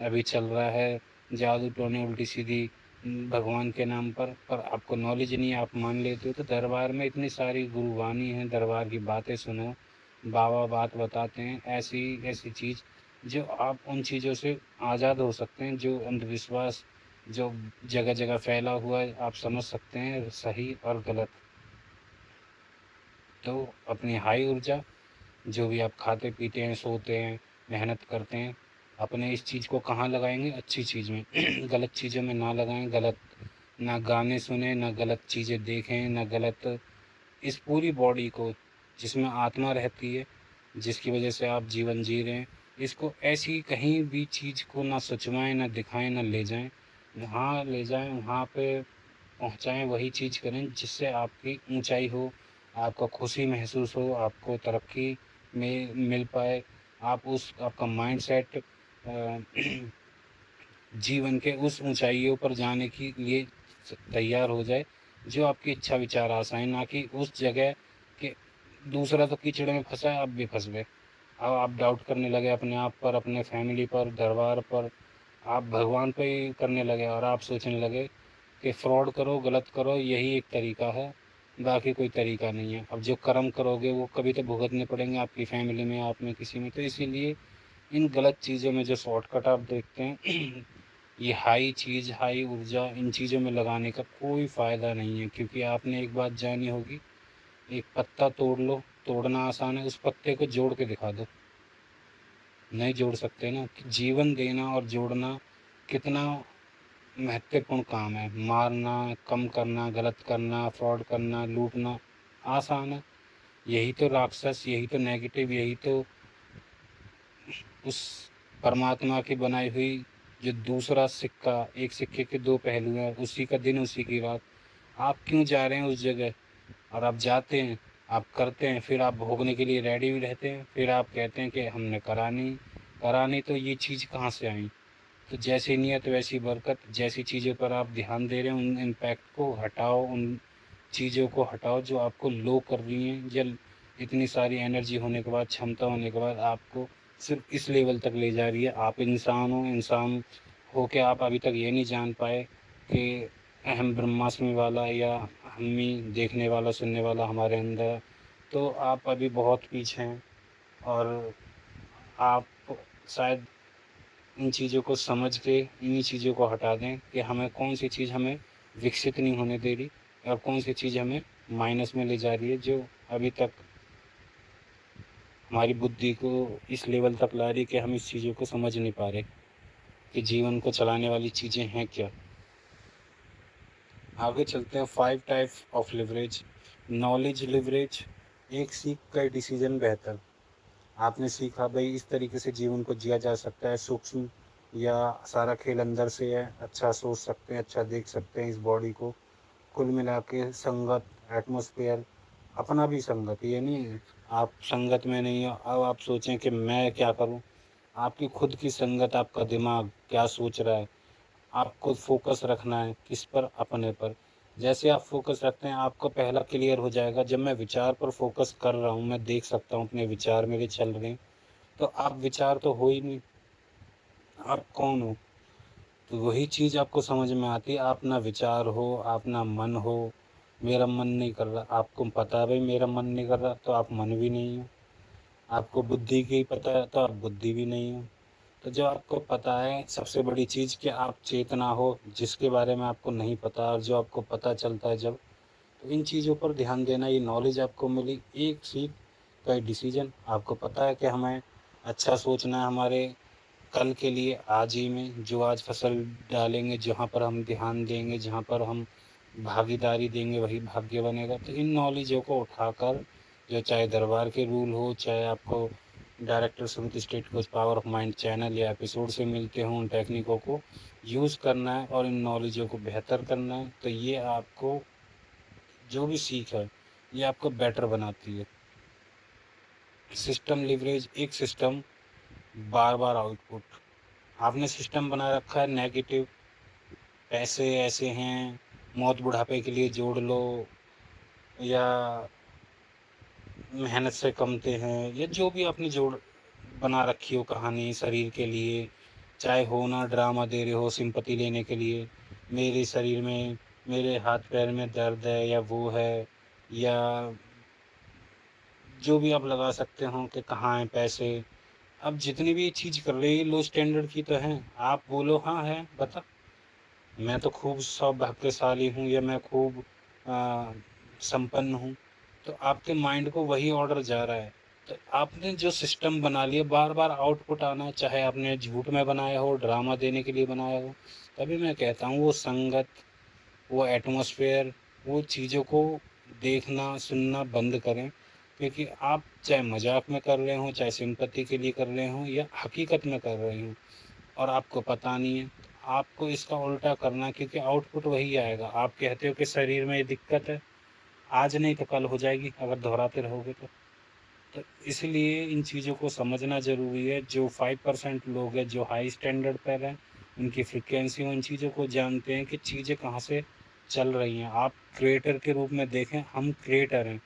अभी चल रहा है, जादू टोने उल्टी सीधी भगवान के नाम पर आपको नॉलेज नहीं है, आप मान लेते हो। तो दरबार में इतनी सारी गुरुवाणी है, दरबार की बातें सुनो, बाबा बात बताते हैं, ऐसी ऐसी चीज़ जो आप उन चीज़ों से आज़ाद हो सकते हैं। जो अंधविश्वास जो जगह जगह फैला हुआ है, आप समझ सकते हैं सही और गलत। तो अपनी हाई ऊर्जा, जो भी आप खाते पीते हैं, सोते हैं, मेहनत करते हैं, अपने इस चीज़ को कहाँ लगाएंगे, अच्छी चीज़ में। गलत चीज़ों में ना लगाएं। गलत ना गाने सुने, ना गलत चीज़ें देखें, ना गलत इस पूरी बॉडी को, जिसमें आत्मा रहती है, जिसकी वजह से आप जीवन जी रहे हैं, इसको ऐसी कहीं भी चीज़ को ना सचवाएं, ना दिखाएं, ना ले जाएं। वहाँ ले जाएं, वहाँ पे पहुँचाएं, वही चीज़ करें जिससे आपकी ऊंचाई हो, आपको खुशी महसूस हो, आपको तरक्की में मिल पाए। आप उस आपका माइंड सेट जीवन के उस ऊंचाइयों पर जाने के लिए तैयार हो जाए, जो आपकी इच्छा विचार आशाएं, ना कि उस जगह के दूसरा तो कीचड़ में फंसा है, आप भी फंस गए। अब आप डाउट करने लगे अपने आप पर, अपने फैमिली पर, दरबार पर, आप भगवान पे ही करने लगे, और आप सोचने लगे कि फ्रॉड करो, गलत करो, यही एक तरीका है, बाकी कोई तरीका नहीं है। अब जो कर्म करोगे वो कभी तो भुगतने पड़ेंगे, आपकी फैमिली में, आप में, किसी में। तो इसीलिए इन गलत चीज़ों में जो शॉर्टकट आप देखते हैं, ये हाई चीज़, हाई ऊर्जा इन चीज़ों में लगाने का कोई फ़ायदा नहीं है। क्योंकि आपने एक बात जानी होगी, एक पत्ता तोड़ लो, तोड़ना आसान है, उस पत्ते को जोड़ के दिखा दो, नहीं जोड़ सकते ना। कि जीवन देना और जोड़ना कितना महत्वपूर्ण काम है। मारना, कम करना, गलत करना, फ्रॉड करना, लूटना आसान है। यही तो राक्षस, यही तो नेगेटिव, यही तो उस परमात्मा की बनाई हुई जो दूसरा सिक्का, एक सिक्के के दो पहलू हैं, उसी का दिन उसी की रात। आप क्यों जा रहे हैं उस जगह, और आप जाते हैं, आप करते हैं, फिर आप भोगने के लिए रेडी भी रहते हैं, फिर आप कहते हैं कि हमने करा नहीं। करा नहीं तो ये चीज़ कहाँ से आई। तो जैसी नीयत वैसी बरकत। जैसी चीज़ों पर आप ध्यान दे रहे हैं, उन इम्पैक्ट को हटाओ, उन चीज़ों को हटाओ जो आपको लो कर रही हैं। जल इतनी सारी एनर्जी होने के बाद, क्षमता होने के बाद, आपको सिर्फ इस लेवल तक ले जा रही है। आप इंसान हो, इंसान हो के आप अभी तक ये नहीं जान पाए कि अहम ब्रह्मास्मि वाला या हमी देखने वाला सुनने वाला हमारे अंदर है। तो आप अभी बहुत पीछे हैं, और आप शायद इन चीज़ों को समझ के इन्हीं चीज़ों को हटा दें कि हमें कौन सी चीज़ हमें विकसित नहीं होने दे रही, और कौन सी चीज़ हमें माइनस में ले जा रही है, जो अभी तक हमारी बुद्धि को इस लेवल तक ला रही है कि हम इस चीज़ों को समझ नहीं पा रहे कि जीवन को चलाने वाली चीज़ें हैं क्या। आगे चलते हैं। 5 type of leverage. Knowledge leverage, एक सीख का डिसीजन बेहतर। आपने सीखा भाई इस तरीके से जीवन को जिया जा सकता है, सूक्ष्म या सारा खेल अंदर से है। अच्छा सोच सकते हैं, अच्छा देख सकते हैं इस बॉडी को। कुल मिला के संगत, एटमॉस्फेयर, अपना भी संगत, ये नहीं है आप संगत में नहीं हो। अब आप सोचें कि मैं क्या करूं। आपकी खुद की संगत, आपका दिमाग क्या सोच रहा है, आपको फोकस रखना है किस पर, अपने पर। जैसे आप फोकस रखते हैं आपका पहला क्लियर हो जाएगा। जब मैं विचार पर फोकस कर रहा हूँ, मैं देख सकता हूँ अपने विचार मेरे चल रहे हैं, तो आप विचार तो हो ही नहीं, आप कौन हो। तो वही चीज़ आपको समझ में आती है। आप ना विचार हो, आप ना मन हो। मेरा मन नहीं कर रहा, आपको पता है भाई मेरा मन नहीं कर रहा, तो आप मन भी नहीं हो। आपको बुद्धि की पता है, तो आप बुद्धि भी नहीं हो। तो जो आपको पता है सबसे बड़ी चीज़ कि आप चेतना हो, जिसके बारे में आपको नहीं पता और जो आपको पता चलता है जब, तो इन चीज़ों पर ध्यान देना। ये नॉलेज आपको मिली, एक सीख का डिसीजन। आपको पता है कि हमें अच्छा सोचना है हमारे कल के लिए, आज ही में जो आज फसल डालेंगे, जहाँ पर हम ध्यान देंगे, जहाँ पर हम भागीदारी देंगे, वही भाग्य बनेगा। तो इन नॉलेजों को उठाकर, जो चाहे दरबार के रूल हो, चाहे आपको director Sumit state coach power of mind channel या एपिसोड से मिलते हों, उन टेक्निकों को यूज़ करना है और इन नॉलेजों को बेहतर करना है। तो ये आपको जो भी सीख है, ये आपको बेटर बनाती है। सिस्टम लिवरेज, एक सिस्टम, बार बार आउटपुट। आपने सिस्टम बना रखा है नेगेटिव, पैसे ऐसे हैं, मौत बुढ़ापे के लिए जोड़ लो, या मेहनत से कमते हैं, या जो भी आपने जोड़ बना रखी हो कहानी शरीर के लिए, चाहे हो ना ड्रामा दे रहे हो सिंपति लेने के लिए, मेरे शरीर में, मेरे हाथ पैर में दर्द है, या वो है, या जो भी आप लगा सकते हो कि कहाँ है पैसे। अब जितनी भी चीज़ कर रही है लो स्टैंडर्ड की तो है। आप बोलो हाँ है, बता, मैं तो खूब सौभाग्यशाली हूँ, या मैं खूब आ, संपन्न हूँ। तो आपके माइंड को वही ऑर्डर जा रहा है। तो आपने जो सिस्टम बना लिया, बार बार आउटपुट आना है, चाहे आपने झूठ में बनाया हो, ड्रामा देने के लिए बनाया हो। तभी मैं कहता हूँ वो संगत, वो एटमॉस्फेयर, वो चीज़ों को देखना सुनना बंद करें। क्योंकि आप चाहे मजाक में कर रहे हो, चाहे सिंपत्ति के लिए कर रहे हो, या हकीकत में कर रहे हो, और आपको पता नहीं है, आपको इसका उल्टा करना है। क्योंकि आउटपुट वही आएगा। आप कहते हो कि शरीर में ये दिक्कत है, आज नहीं तो कल हो जाएगी अगर दोहराते रहोगे तो इसलिए इन चीज़ों को समझना ज़रूरी है। जो 5% लोग हैं जो हाई स्टैंडर्ड पर हैं, उनकी फ्रिक्वेंसी, उन चीज़ों को जानते हैं कि चीज़ें कहाँ से चल रही हैं। आप क्रिएटर के रूप में देखें, हम क्रिएटर हैं,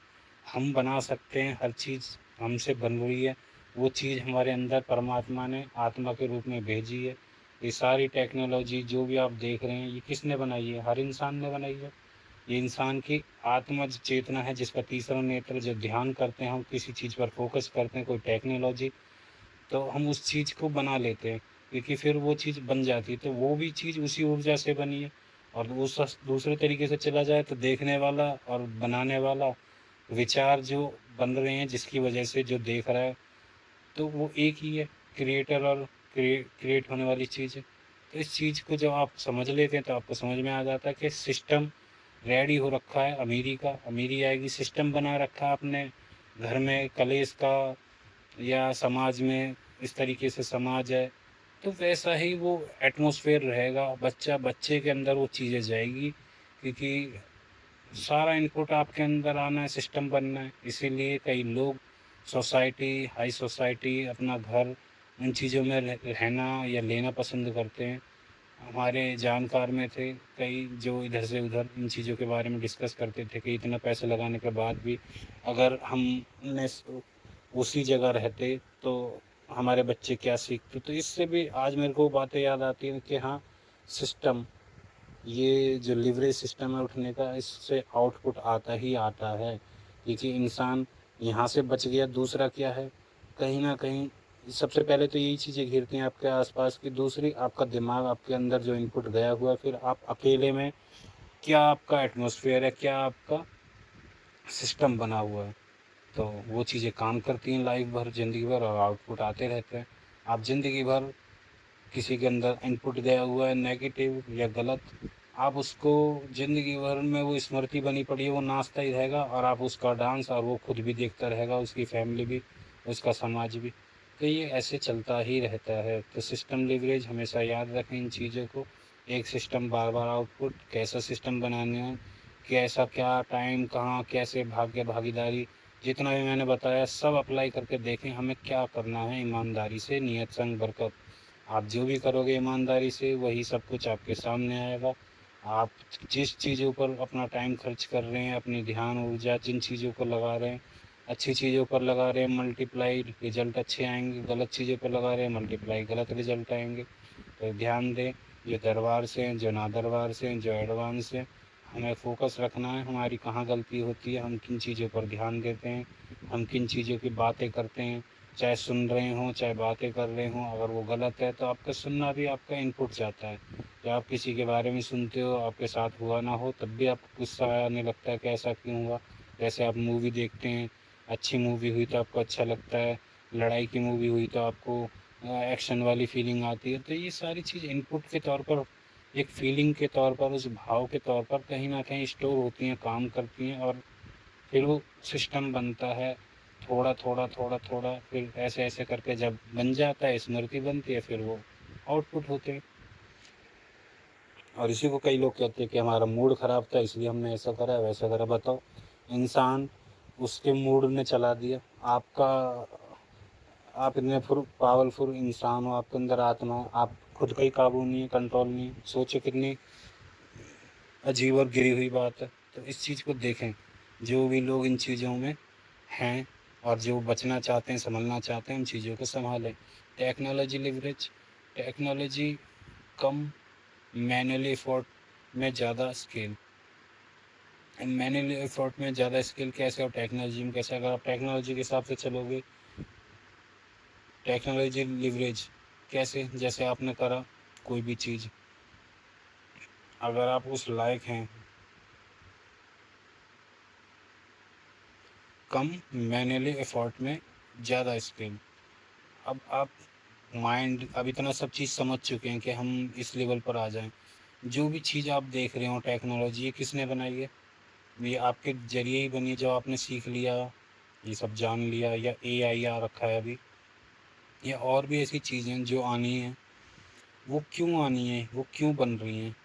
हम बना सकते हैं हर चीज़, हमसे बन रही है। वो चीज़ हमारे अंदर परमात्मा ने आत्मा के रूप में भेजी है। ये सारी टेक्नोलॉजी जो भी आप देख रहे हैं, ये किसने बनाई है? हर इंसान ने बनाई है। ये इंसान की आत्मा जो चेतना है, जिसका तीसरा नेत्र, जो ध्यान करते हैं, हम किसी चीज़ पर फोकस करते हैं, कोई टेक्नोलॉजी, तो हम उस चीज़ को बना लेते हैं। क्योंकि फिर वो चीज़ बन जाती है, तो वो भी चीज़ उसी ऊर्जा से बनी है। और उस दूसरे तरीके से चला जाए तो देखने वाला और बनाने वाला, विचार जो बन रहे हैं जिसकी वजह से जो देख रहा है, तो वो एक ही है, क्रिएटर और क्रिएट होने वाली चीज़ है। तो इस चीज़ को जब आप समझ लेते हैं तो आपको समझ में आ जाता है कि सिस्टम रेडी हो रखा है। अमीरी का अमीरी आएगी, सिस्टम बना रखा है आपने घर में कलेश का, या समाज में इस तरीके से समाज है, तो वैसा ही वो एटमॉस्फेयर रहेगा। बच्चा बच्चे के अंदर वो चीज़ें जाएगी। क्योंकि सारा इनपुट आपके अंदर आना है, सिस्टम बनना है। इसीलिए कई लोग सोसाइटी, हाई सोसाइटी, अपना घर, इन चीज़ों में रहना या लेना पसंद करते हैं। हमारे जानकार में थे कई जो इधर से उधर इन चीज़ों के बारे में डिस्कस करते थे कि इतना पैसा लगाने के बाद भी अगर हम ने उसी जगह रहते तो हमारे बच्चे क्या सीखते। तो इससे भी आज मेरे को बातें याद आती हैं कि हाँ, सिस्टम, ये जो लिवरेज सिस्टम है उठने का, इससे आउटपुट आता ही आता है। क्योंकि इंसान यहाँ से बच गया, दूसरा क्या है, कहीं ना कहीं सबसे पहले तो यही चीज़ें घिरती हैं आपके आसपास की। दूसरी आपका दिमाग, आपके अंदर जो इनपुट गया हुआ है, फिर आप अकेले में क्या आपका एटमॉस्फेयर है, क्या आपका सिस्टम बना हुआ है, तो वो चीज़ें काम करती हैं लाइफ भर, ज़िंदगी भर, और आउटपुट आते रहते हैं। आप ज़िंदगी भर किसी के अंदर इनपुट गया हुआ है नेगेटिव या गलत, आप उसको ज़िंदगी भर में वो स्मृति बनी पड़ी है, वो नाचता ही रहेगा, और आप उसका डांस, और वो खुद भी देखता रहेगा, उसकी फैमिली भी, उसका समाज भी। तो ये ऐसे चलता ही रहता है। तो सिस्टम लिवरेज हमेशा याद रखें इन चीज़ों को। एक सिस्टम बार बार आउटपुट, कैसा सिस्टम बनाना है, कैसा क्या टाइम कहाँ कैसे भाग्य भागीदारी, जितना भी मैंने बताया सब अप्लाई करके देखें हमें क्या करना है ईमानदारी से, नियत संग बरकत। आप जो भी करोगे ईमानदारी से वही सब कुछ आपके सामने आएगा। आप जिस चीज़ों पर अपना टाइम खर्च कर रहे हैं, अपनी ध्यान ऊर्जा जिन चीज़ों को लगा रहे हैं, अच्छी चीज़ों पर लगा रहे हैं मल्टीप्लाई रिजल्ट अच्छे आएंगे, गलत चीज़ों पर लगा रहे हैं मल्टीप्लाई गलत रिजल्ट आएंगे। तो ध्यान दें, जो दरबार से हैं, जो ना दरबार से हैं, जो एडवांस हैं, हमें फोकस रखना है हमारी कहाँ गलती होती है, हम किन चीज़ों पर ध्यान देते हैं, हम किन चीज़ों की बातें करते हैं, चाहे सुन रहे हों चाहे बातें कर रहे हों। अगर वो गलत है तो आपका सुनना भी आपका इनपुट जाता है। जब आप किसी के बारे में सुनते हो, आपके साथ हुआ ना हो, तब भी आपको गुस्सा आने लगता है कि ऐसा क्यों हुआ। जैसे आप मूवी देखते हैं, अच्छी मूवी हुई तो आपको अच्छा लगता है, लड़ाई की मूवी हुई तो आपको एक्शन वाली फीलिंग आती है। तो ये सारी चीज़ इनपुट के तौर पर, एक फीलिंग के तौर पर, उस भाव के तौर पर कहीं ना कहीं स्टोर होती हैं, काम करती हैं, और फिर वो सिस्टम बनता है। थोड़ा थोड़ा थोड़ा थोड़ा फिर ऐसे ऐसे करके जब बन जाता है, स्मृति बनती है, फिर वो आउटपुट होते हैं। और इसी को कई लोग कहते हैं कि हमारा मूड ख़राब था इसलिए हमने ऐसा करा वैसा करा। बताओ, इंसान उसके मूड ने चला दिया आपका। आप इतने पावरफुल इंसान हो, आपके अंदर आत्मा हो, आप खुद का ही काबू नहीं है, कंट्रोल नहीं है। सोचो कितनी अजीब और गिरी हुई बात है। तो इस चीज़ को देखें, जो भी लोग इन चीज़ों में हैं और जो बचना चाहते हैं, संभलना चाहते हैं, उन चीज़ों को संभालें। टेक्नोलॉजी लिवरेज, टेक्नोलॉजी कम, मैनुअली एफर्ट में ज़्यादा स्किल। मैनुअली एफर्ट में ज़्यादा स्किल कैसे और टेक्नोलॉजी में कैसे? अगर आप टेक्नोलॉजी के हिसाब से चलोगे, टेक्नोलॉजी लिवरेज कैसे? जैसे आपने करा कोई भी चीज़, अगर आप उस लायक हैं, कम मैनुअली एफर्ट में ज़्यादा स्किल। अब आप माइंड अब इतना सब चीज़ समझ चुके हैं कि हम इस लेवल पर आ जाएं। जो भी चीज़ आप देख रहे हो टेक्नोलॉजी, ये किसने बनाई है? ये आपके जरिए ही बनी है, जब आपने सीख लिया, ये सब जान लिया, या एआई आ रखा है अभी, या और भी ऐसी चीज़ें जो आनी हैं। वो क्यों आनी है, वो क्यों बन रही हैं?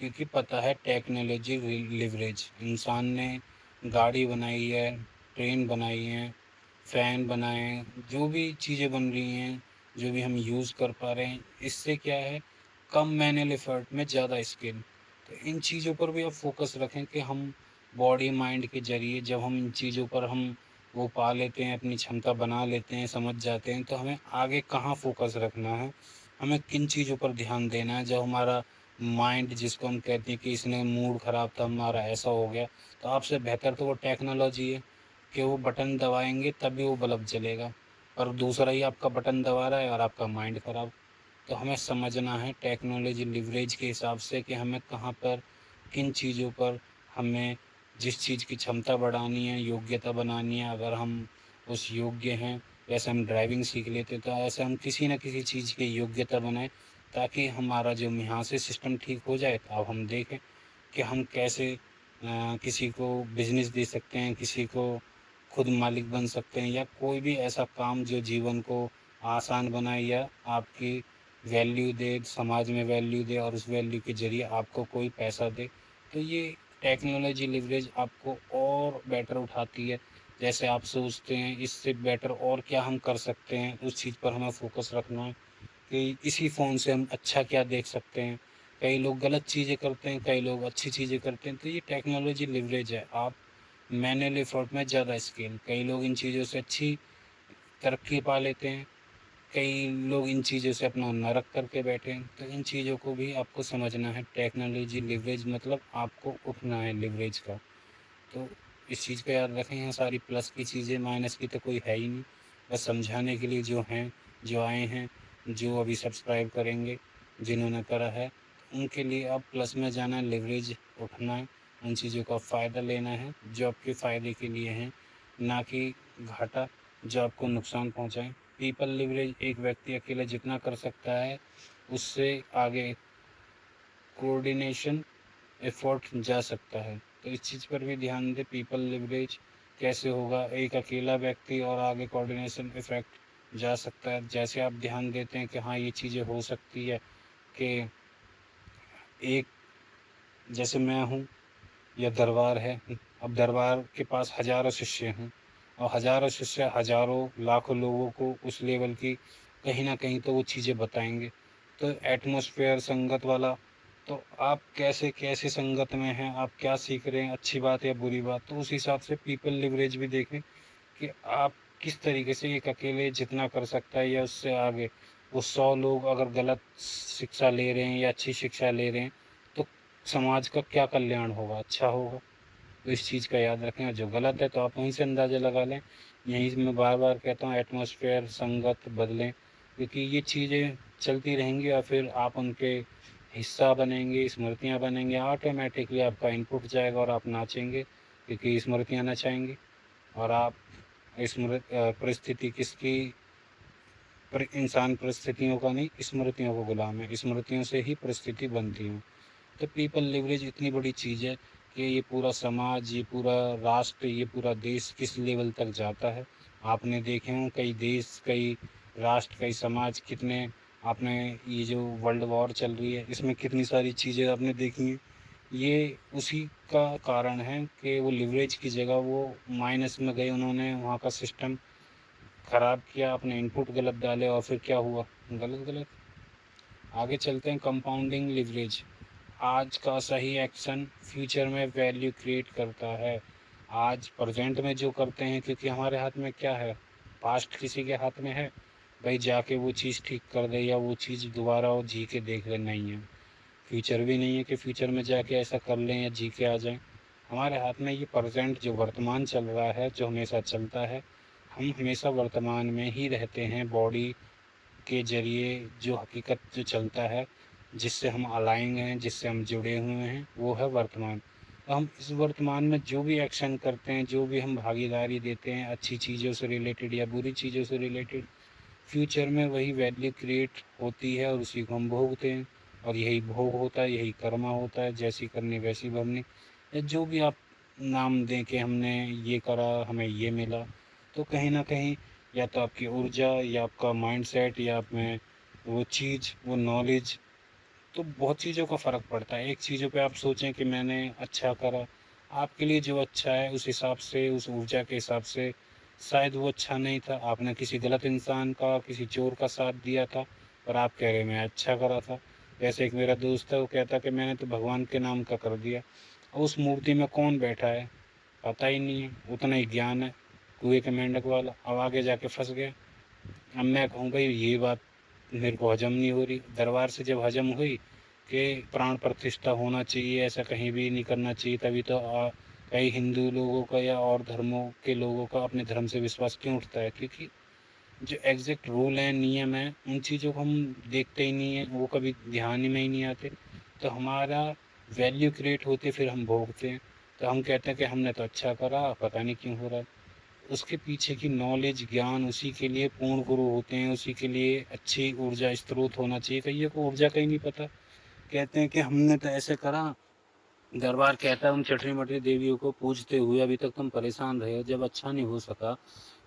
क्योंकि पता है टेक्नोलॉजी लिवरेज, इंसान ने गाड़ी बनाई है, ट्रेन बनाई है, फ़ैन बनाए हैं, जो भी चीज़ें बन रही हैं, जो भी हम यूज़ कर पा रहे हैं, इससे क्या है, कम मैनुअल एफर्ट में ज़्यादा स्किल। तो इन चीज़ों पर भी आप फोकस रखें कि हम बॉडी माइंड के जरिए जब हम इन चीज़ों पर हम वो पा लेते हैं, अपनी क्षमता बना लेते हैं, समझ जाते हैं, तो हमें आगे कहाँ फोकस रखना है, हमें किन चीज़ों पर ध्यान देना है। जब हमारा माइंड, जिसको हम कहते हैं कि इसने मूड ख़राब था हमारा, ऐसा हो गया, तो आपसे बेहतर तो वो टेक्नोलॉजी है कि वो बटन दबाएंगे तभी वो बल्ब जलेगा, और दूसरा ही आपका बटन दबा रहा है और आपका माइंड ख़राब। तो हमें समझना है टेक्नोलॉजी लिवरेज के हिसाब से कि हमें कहाँ पर, किन चीज़ों पर हमें जिस चीज़ की क्षमता बढ़ानी है, योग्यता बनानी है। अगर हम उस योग्य हैं, जैसे हम ड्राइविंग सीख लेते तो ऐसे हम किसी न किसी चीज़ की योग्यता बनाएं, ताकि हमारा जो यहाँ से सिस्टम ठीक हो जाए। तो अब हम देखें कि हम कैसे किसी को बिजनेस दे सकते हैं, किसी को खुद मालिक बन सकते हैं, या कोई भी ऐसा काम जो जीवन को आसान बनाए, या आपकी वैल्यू दे, समाज में वैल्यू दे, और उस वैल्यू के ज़रिए आपको कोई पैसा दे। तो ये टेक्नोलॉजी लिवरेज आपको और बेटर उठाती है। जैसे आप सोचते हैं इससे बेटर और क्या हम कर सकते हैं, उस चीज़ पर हमें फोकस रखना है कि इसी फ़ोन से हम अच्छा क्या देख सकते हैं। कई लोग गलत चीज़ें करते हैं, कई लोग अच्छी चीज़ें करते हैं। तो ये टेक्नोलॉजी लिवरेज है। आप मैनुअल एफर्ट में ज़्यादा स्किल, कई लोग इन चीज़ों से अच्छी तरक्की पा लेते हैं, कई लोग इन चीज़ों से अपना नरक करके बैठे हैं। तो इन चीज़ों को भी आपको समझना है। टेक्नोलॉजी लिवरेज मतलब आपको उठना है लिवरेज का। तो इस चीज़ का याद रखें, यहाँ सारी प्लस की चीज़ें, माइनस की तो कोई है ही नहीं। बस समझाने के लिए जो हैं, जो आए हैं, जो अभी सब्सक्राइब करेंगे, जिन्होंने करा है, उनके लिए अब प्लस में जाना है, लिवरेज उठना है, उन चीज़ों का फ़ायदा लेना है जो आपके फ़ायदे के लिए हैं, ना कि घाटा जो आपको नुकसान पहुँचाए। पीपल लिवरेज, एक व्यक्ति अकेला जितना कर सकता है उससे आगे कोऑर्डिनेशन एफर्ट जा सकता है। तो इस चीज़ पर भी ध्यान दें। पीपल लिवरेज कैसे होगा, एक अकेला व्यक्ति और आगे कोऑर्डिनेशन इफेक्ट जा सकता है। जैसे आप ध्यान देते हैं कि हाँ ये चीज़ें हो सकती है कि एक, जैसे मैं हूँ या दरबार है, अब दरबार के पास हजारों शिष्य हैं और हजारों शिष्य हजारों लाखों लोगों को उस लेवल की कहीं ना कहीं तो वो चीज़ें बताएंगे। तो एटमॉस्फेयर संगत वाला, तो आप कैसे कैसे संगत में हैं, आप क्या सीख रहे हैं, अच्छी बात या बुरी बात, तो उस हिसाब से पीपल लिवरेज भी देखें कि आप किस तरीके से एक अकेले जितना कर सकता है या उससे आगे वो 100 लोग अगर गलत शिक्षा ले रहे हैं या अच्छी शिक्षा ले रहे हैं तो समाज का क्या कल्याण होगा, अच्छा होगा। तो इस चीज़ का याद रखें, और जो गलत है तो आप वहीं से अंदाज़ा लगा लें। यहीं से मैं बार बार कहता हूँ एटमॉस्फेयर संगत बदलें, क्योंकि ये चीज़ें चलती रहेंगी और फिर आप उनके हिस्सा बनेंगे, स्मृतियाँ बनेंगे, ऑटोमेटिकली आपका इनपुट जाएगा और आप नाचेंगे क्योंकि स्मृतियाँ नचाएंगी। और आप परिस्थिति किसकी, पर इंसान परिस्थितियों का नहीं स्मृतियों को गुलाम है, स्मृतियों से ही परिस्थिति बनती है। तो पीपल लिवरेज इतनी बड़ी चीज़ है कि ये पूरा समाज, ये पूरा राष्ट्र, ये पूरा देश किस लेवल तक जाता है। आपने देखे हों कई देश, कई राष्ट्र, कई समाज कितने, आपने ये जो वर्ल्ड वॉर चल रही है इसमें कितनी सारी चीज़ें आपने देखी हैं। ये उसी का कारण है कि वो लिवरेज की जगह वो माइनस में गए, उन्होंने वहाँ का सिस्टम खराब किया, अपने इनपुट गलत डाले और फिर क्या हुआ, गलत गलत। आगे चलते हैं, कंपाउंडिंग लिवरेज। आज का सही एक्शन फ्यूचर में वैल्यू क्रिएट करता है। आज प्रेजेंट में जो करते हैं, क्योंकि हमारे हाथ में क्या है, पास्ट किसी के हाथ में है भाई जाके वो चीज़ ठीक कर दे या वो चीज़ दोबारा वो जी के देख ले, नहीं है। फ्यूचर भी नहीं है कि फ्यूचर में जाके ऐसा कर लें या जी के आ जाएं। हमारे हाथ में ये प्रेजेंट जो वर्तमान चल रहा है, जो हमेशा चलता है, हम हमेशा वर्तमान में ही रहते हैं। बॉडी के जरिए जो हकीकत जो चलता है, जिससे हम अलाइंग हैं, जिससे हम जुड़े हुए हैं, वो है वर्तमान। तो हम इस वर्तमान में जो भी एक्शन करते हैं, जो भी हम भागीदारी देते हैं अच्छी चीज़ों से रिलेटेड या बुरी चीज़ों से रिलेटेड, फ्यूचर में वही वैल्यू क्रिएट होती है और उसी को हम भोगते हैं। और यही भोग होता है, यही कर्मा होता है, जैसी करनी वैसी भरनी, या जो भी आप नाम दें कि हमने ये करा हमें ये मिला। तो कहीं ना कहीं या तो आपकी ऊर्जा या आपका माइंडसेट या आप में वो चीज़, वो नॉलेज, तो बहुत चीज़ों का फ़र्क पड़ता है। एक चीज़ों पे आप सोचें कि मैंने अच्छा करा, आपके लिए जो अच्छा है उस हिसाब से, उस ऊर्जा के हिसाब से शायद वो अच्छा नहीं था, आपने किसी गलत इंसान का, किसी चोर का साथ दिया था, और आप कह रहे मैं अच्छा करा था। जैसे एक मेरा दोस्त है, वो कहता कि मैंने तो भगवान के नाम का कर दिया। उस मूर्ति में कौन बैठा है पता ही नहीं है, उतना ही ज्ञान है कुएं के मेंढक वाला, अब आगे जाके फंस गया। अब मैं कहूँ भाई ये बात मेरे को हजम नहीं हो रही। दरबार से जब हजम हुई कि प्राण प्रतिष्ठा होना चाहिए, ऐसा कहीं भी नहीं करना चाहिए, तभी तो कई हिंदू लोगों का या और धर्मों के लोगों का अपने धर्म से विश्वास क्यों उठता है, क्योंकि जो एग्जैक्ट रूल हैं, नियम हैं, उन चीज़ों को हम देखते ही नहीं हैं, वो कभी ध्यान में ही नहीं आते। तो हमारा वैल्यू क्रिएट होती है, फिर हम भोगते हैं। तो हम कहते हैं कि हमने तो अच्छा करा, पता नहीं क्यों हो रहा है। उसके पीछे की नॉलेज, ज्ञान, उसी के लिए पूर्ण गुरु होते हैं, उसी के लिए अच्छी ऊर्जा स्रोत होना चाहिए। कईयों को ऊर्जा का ही नहीं पता, कहते हैं कि हमने तो ऐसे करा। दरबार कहता है उन चटरी मटरी देवियों को पूजते हुए अभी तक तुम परेशान रहे हो, जब अच्छा नहीं हो सका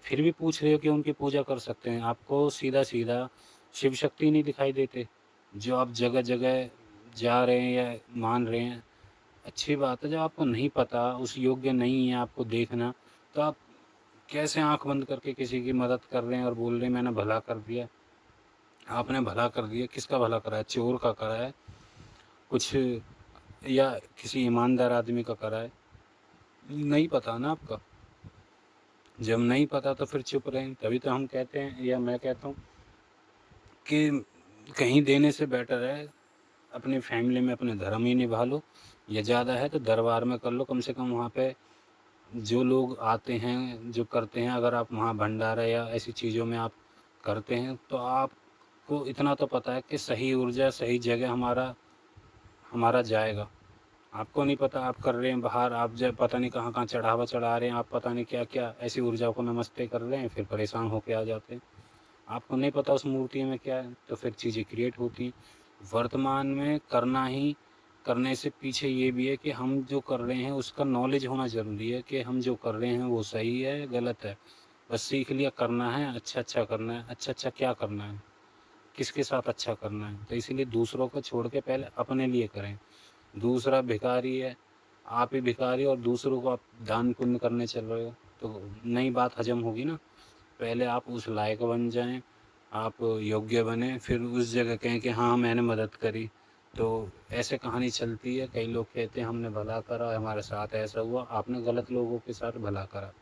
फिर भी पूछ रहे हो कि उनकी पूजा कर सकते हैं। आपको सीधा सीधा शिव शक्ति नहीं दिखाई देते जो आप जगह जगह जा रहे हैं या मान रहे हैं। अच्छी बात है, जब आपको नहीं पता, उस योग्य नहीं है आपको देखना, तो आप कैसे आंख बंद करके किसी की मदद कर रहे हैं और बोल रहे हैं मैंने भला कर दिया। आपने भला कर दिया, किसका भला करा है, चोर का करा है कुछ, या किसी ईमानदार आदमी का करा है। नहीं पता ना आपका, जब नहीं पता तो फिर चुप रहें। तभी तो हम कहते हैं या मैं कहता हूँ कि कहीं देने से बेटर है अपनी फैमिली में अपने धर्म ही निभा लो, या ज़्यादा है तो दरबार में कर लो। कम से कम वहाँ पे जो लोग आते हैं, जो करते हैं, अगर आप वहाँ भंडारा या ऐसी चीज़ों में आप करते हैं तो आपको इतना तो पता है कि सही ऊर्जा सही जगह हमारा हमारा जाएगा। आपको नहीं पता, आप कर रहे हैं बाहर, आप जब पता नहीं कहाँ कहाँ चढ़ावा चढ़ा रहे हैं, आप पता नहीं क्या क्या ऐसी ऊर्जा को नमस्ते कर रहे हैं, फिर परेशान होके आ जाते हैं। आपको नहीं पता उस मूर्ति में क्या है, तो फिर चीज़ें क्रिएट होती। वर्तमान में करना ही करने से पीछे ये भी है कि हम जो कर रहे हैं उसका नॉलेज होना ज़रूरी है कि हम जो कर रहे हैं वो सही है, गलत है। बस सीख लिया करना है, अच्छा-अच्छा करना है। अच्छा-अच्छा क्या करना है? किसके साथ अच्छा करना है? तो इसीलिए दूसरों को छोड़ के पहले अपने लिए करें। दूसरा भिखारी है, आप ही भिखारी और दूसरों को आप दान पुण्य करने चल रहे हो, तो नई बात हज़म होगी ना। पहले आप उस लायक बन जाएँ, आप योग्य बनें, फिर उस जगह कहें कि हाँ, मैंने मदद करी। तो ऐसे कहानी चलती है, कई लोग कहते हैं हमने भला करा, हमारे साथ ऐसा हुआ, आपने गलत लोगों के साथ भला करा।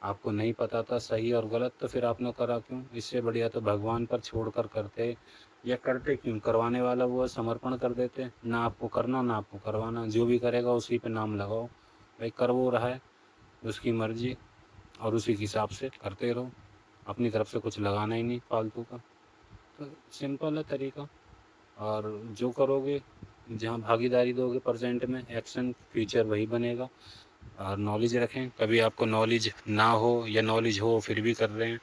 आपको नहीं पता था सही और गलत तो फिर आपने करा क्यों? इससे बढ़िया तो भगवान पर छोड़कर करते या करते क्यों? करवाने वाला वो है, समर्पण कर देते। ना आपको करना, ना आपको करवाना, जो भी करेगा उसी पे नाम लगाओ। भाई कर वो रहा है, उसकी मर्ज़ी और उसी के हिसाब से करते रहो। अपनी तरफ से कुछ लगाना ही नहीं फालतू का। तो सिंपल है तरीका। और जो करोगे, जहाँ भागीदारी दोगे प्रेज़ेंट में, एक्शन फ्यूचर वही बनेगा। और नॉलेज रखें, कभी आपको नॉलेज ना हो या नॉलेज हो फिर भी कर रहे हैं,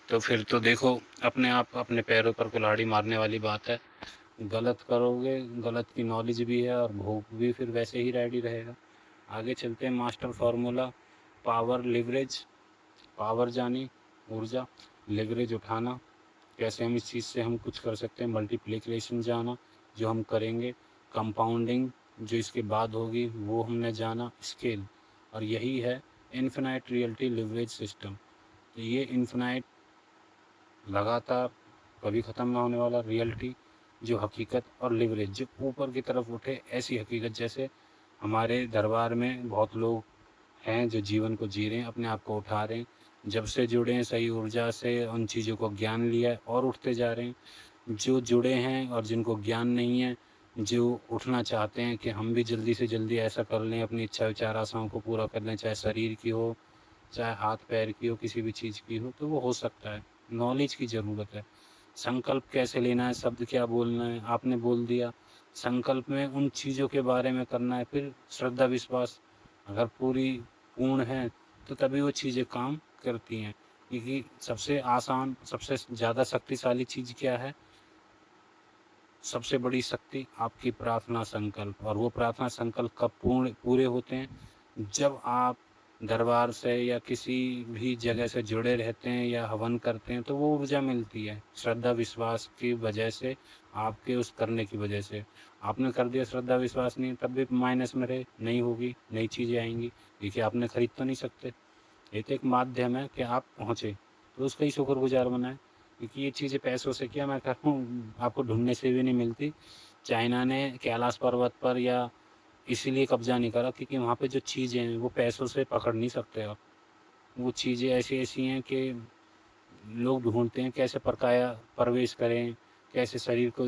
तो फिर तो देखो अपने आप अपने पैरों पर कुल्हाड़ी मारने वाली बात है। गलत करोगे, गलत की नॉलेज भी है और भोग भी फिर वैसे ही रेडी रहेगा। आगे चलते हैं master formula, power leverage. Power जानी, ऊर्जा, लिवरेज उठाना, कैसे हम इस चीज़ से हम कुछ कर सकते हैं। मल्टीप्लिकेशन जाना, जो हम करेंगे। कंपाउंडिंग, जो इसके बाद होगी वो हमने जाना। स्केल, और यही है इन्फिनाइट रियलिटी लिवरेज सिस्टम। तो ये इन्फिनाइट, लगातार, कभी ख़त्म ना होने वाला रियलिटी, जो हकीकत, और लिवरेज जो ऊपर की तरफ उठे, ऐसी हकीकत जैसे हमारे दरबार में बहुत लोग हैं जो जीवन को जी रहे हैं, अपने आप को उठा रहे हैं। जब से जुड़े हैं सही ऊर्जा से, उन चीज़ों को ज्ञान लिया है और उठते जा रहे हैं। जो जुड़े हैं और जिनको ज्ञान नहीं है, जो उठना चाहते हैं कि हम भी जल्दी से जल्दी ऐसा कर लें, अपनी इच्छा विचार आशाओं को पूरा कर लें, चाहे शरीर की हो, चाहे हाथ पैर की हो, किसी भी चीज़ की हो, तो वो हो सकता है। नॉलेज की ज़रूरत है। संकल्प कैसे लेना है, शब्द क्या बोलना है, आपने बोल दिया। संकल्प में उन चीज़ों के बारे में करना है, फिर श्रद्धा विश्वास अगर पूरी पूर्ण है, तो तभी वो चीज़ें काम करती हैं। क्योंकि सबसे आसान, सबसे ज़्यादा शक्तिशाली चीज़ क्या है? सबसे बड़ी शक्ति आपकी प्रार्थना संकल्प। और वो प्रार्थना संकल्प कब पूरे होते हैं? जब आप दरबार से या किसी भी जगह से जुड़े रहते हैं या हवन करते हैं, तो वो ऊर्जा मिलती है श्रद्धा विश्वास की वजह से, आपके उस करने की वजह से। आपने कर दिया, श्रद्धा विश्वास नहीं, तब भी माइनस में रहे, नहीं होगी, नई चीज़ें आएंगी। देखिए आपने खरीद तो नहीं सकते, ये तो एक माध्यम है कि आप पहुँचे, तो उसका ही शुक्रगुज़ार बनाएँ। क्योंकि ये चीज़ें पैसों से, क्या मैं कहूँ, आपको ढूँढने से भी नहीं मिलती। चाइना ने कैलाश पर्वत पर या इसीलिए कब्ज़ा नहीं करा क्योंकि वहाँ पे जो चीज़ें हैं वो पैसों से पकड़ नहीं सकते आप। वो चीज़ें ऐसी-ऐसी हैं कि लोग ढूँढते हैं कैसे परकाया प्रवेश करें, कैसे शरीर को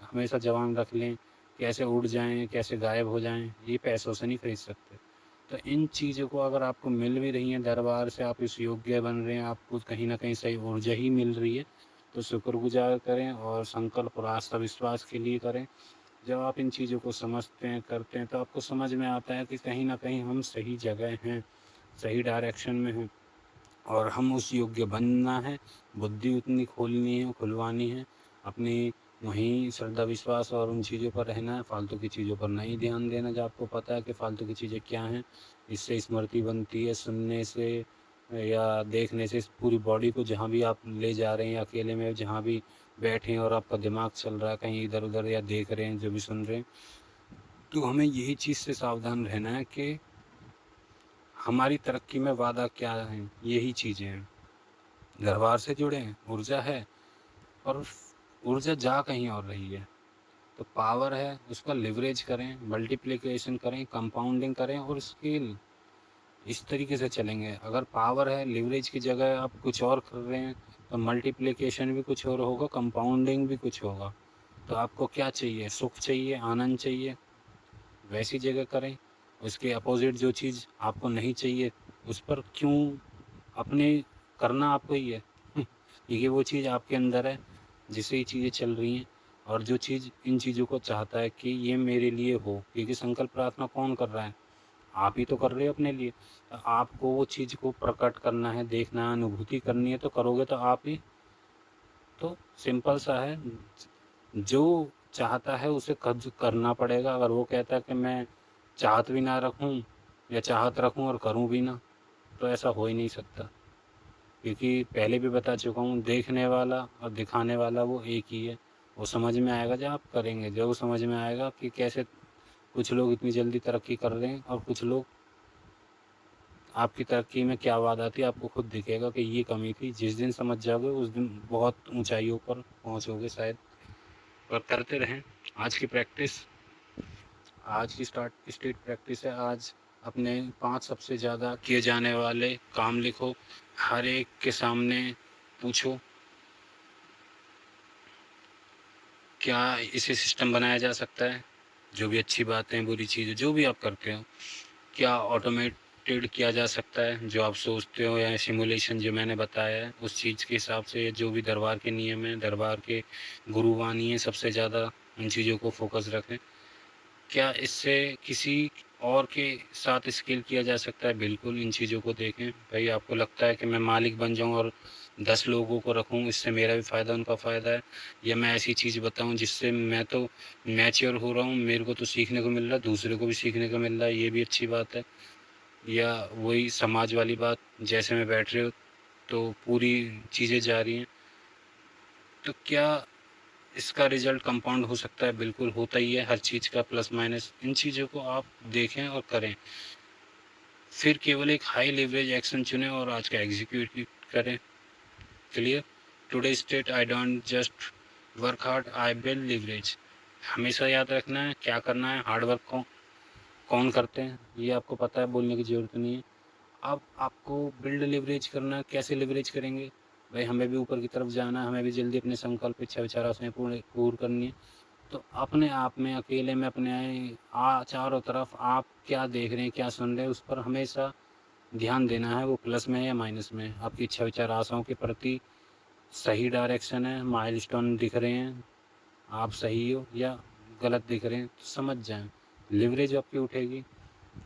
हमेशा जवान रख लें, कैसे उड़ जाएँ, कैसे गायब हो जाएँ, ये पैसों से नहीं खरीद सकते। तो इन चीज़ों को अगर आपको मिल भी रही हैं दरबार से, आप इस योग्य बन रहे हैं, आपको कहीं न कहीं सही ऊर्जा ही मिल रही है, तो शुक्रगुज़ार करें और संकल्प और आस्था विश्वास के लिए करें। जब आप इन चीज़ों को समझते हैं, करते हैं, तो आपको समझ में आता है कि कहीं न कहीं हम सही जगह हैं, सही डायरेक्शन में हैं और हम उस योग्य बनना है। बुद्धि उतनी खोलनी है, खुलवानी है, अपनी वहीं श्रद्धा विश्वास और उन चीज़ों पर रहना है, फालतू की चीज़ों पर नहीं ध्यान देना। जब आपको पता है कि फालतू की चीज़ें क्या हैं, इससे स्मृति बनती है सुनने से या देखने से। इस पूरी बॉडी को जहाँ भी आप ले जा रहे हैं या अकेले में जहाँ भी बैठे हैं और आपका दिमाग चल रहा है कहीं इधर-उधर या देख रहे हैं, जो भी सुन रहे हैं, तो हमें यही चीज़ से सावधान रहना है कि हमारी तरक्की में वादा क्या है, यही चीज़ें हैं। घर-बार से जुड़े हैं, ऊर्जा है और ऊर्जा जा कहीं और रही है। तो पावर है, उसका लिवरेज करें, मल्टीप्लिकेशन करें, कंपाउंडिंग करें और स्केल, इस तरीके से चलेंगे। अगर पावर है, लिवरेज की जगह आप कुछ और कर रहे हैं, तो मल्टीप्लिकेशन भी कुछ और होगा, कंपाउंडिंग भी कुछ होगा। तो आपको क्या चाहिए? सुख चाहिए, आनंद चाहिए, वैसी जगह करें। उसके अपोज़िट जो चीज़ आपको नहीं चाहिए, उस पर क्यों अपने करना आपको ही है। क्योंकि वो चीज़ आपके अंदर है, जिससे ये चीज़ें चल रही हैं। और जो चीज़ इन चीज़ों को चाहता है कि ये मेरे लिए हो, क्योंकि संकल्प प्रार्थना कौन कर रहा है? आप ही तो कर रहे हो अपने लिए। तो आपको वो चीज़ को प्रकट करना है, देखना है, अनुभूति करनी है, तो करोगे तो आप ही। तो सिंपल सा है, जो चाहता है उसे कज करना पड़ेगा। अगर वो कहता है कि मैं चाहत भी ना रखूं या चाहत रखूं और करूं भी ना, तो ऐसा हो ही नहीं सकता। क्योंकि पहले भी बता चुका हूँ, देखने वाला और दिखाने वाला वो एक ही है। वो समझ में आएगा जब आप करेंगे, जब वो समझ में आएगा कि कैसे कुछ लोग इतनी जल्दी तरक्की कर रहे हैं और कुछ लोग, आपकी तरक्की में क्या बात थी आपको खुद दिखेगा कि ये कमी थी। जिस दिन समझ जाओगे उस दिन बहुत ऊंचाइयों पर पहुंचोगे शायद। पर करते रहें। आज की प्रैक्टिस, आज की स्टेट प्रैक्टिस है। आज अपने 5 सबसे ज़्यादा किए जाने वाले काम लिखो, हर एक के सामने पूछो क्या इसे सिस्टम बनाया जा सकता है। जो भी अच्छी बातें, बुरी चीज़ें, जो भी आप करते हो, क्या ऑटोमेटेड किया जा सकता है। जो आप सोचते हो या सिमुलेशन जो मैंने बताया है उस चीज़ के हिसाब से, जो भी दरबार के नियम हैं, दरबार के गुरुवाणी है, सबसे ज़्यादा उन चीज़ों को फोकस रखें। क्या इससे किसी और के साथ स्केल किया जा सकता है? बिल्कुल, इन चीज़ों को देखें। भाई आपको लगता है कि मैं मालिक बन जाऊं और 10 लोगों को रखूं, इससे मेरा भी फ़ायदा उनका फ़ायदा है, या मैं ऐसी चीज़ बताऊं जिससे मैं तो मैच्योर हो रहा हूं, मेरे को तो सीखने को मिल रहा है, दूसरे को भी सीखने को मिल रहा है, ये भी अच्छी बात है। या वही समाज वाली बात, जैसे मैं बैठ रहे हो तो पूरी चीज़ें जा रही हैं, तो क्या इसका रिजल्ट कंपाउंड हो सकता है? बिल्कुल होता ही है, हर चीज़ का प्लस माइनस। इन चीज़ों को आप देखें और करें। फिर केवल एक हाई लेवरेज एक्शन चुनें और आज का एग्जीक्यूट करें। Clear? Today state I don't just work hard, I build leverage. हमेशा याद रखना है क्या करना है। हार्ड वर्क को कौन करते हैं ये आपको पता है, बोलने की ज़रूरत नहीं है। अब आपको बिल्ड लिवरेज करना है। कैसे लिवरेज करेंगे? भाई हमें भी ऊपर की तरफ जाना है, हमें भी जल्दी अपने संकल्प, इच्छा, विचार आशाएं पूर्ण करनी है। तो अपने आप में, अकेले में, अपने चारों तरफ आप क्या देख रहे हैं, क्या सुन रहे हैं, उस पर हमेशा ध्यान देना है। वो प्लस में है या माइनस में है, आपकी इच्छा, विचार, आशाओं के प्रति सही डायरेक्शन है, माइलस्टोन दिख रहे हैं, आप सही हो या गलत दिख रहे हैं, तो समझ जाएं। लिवरेज आपकी उठेगी,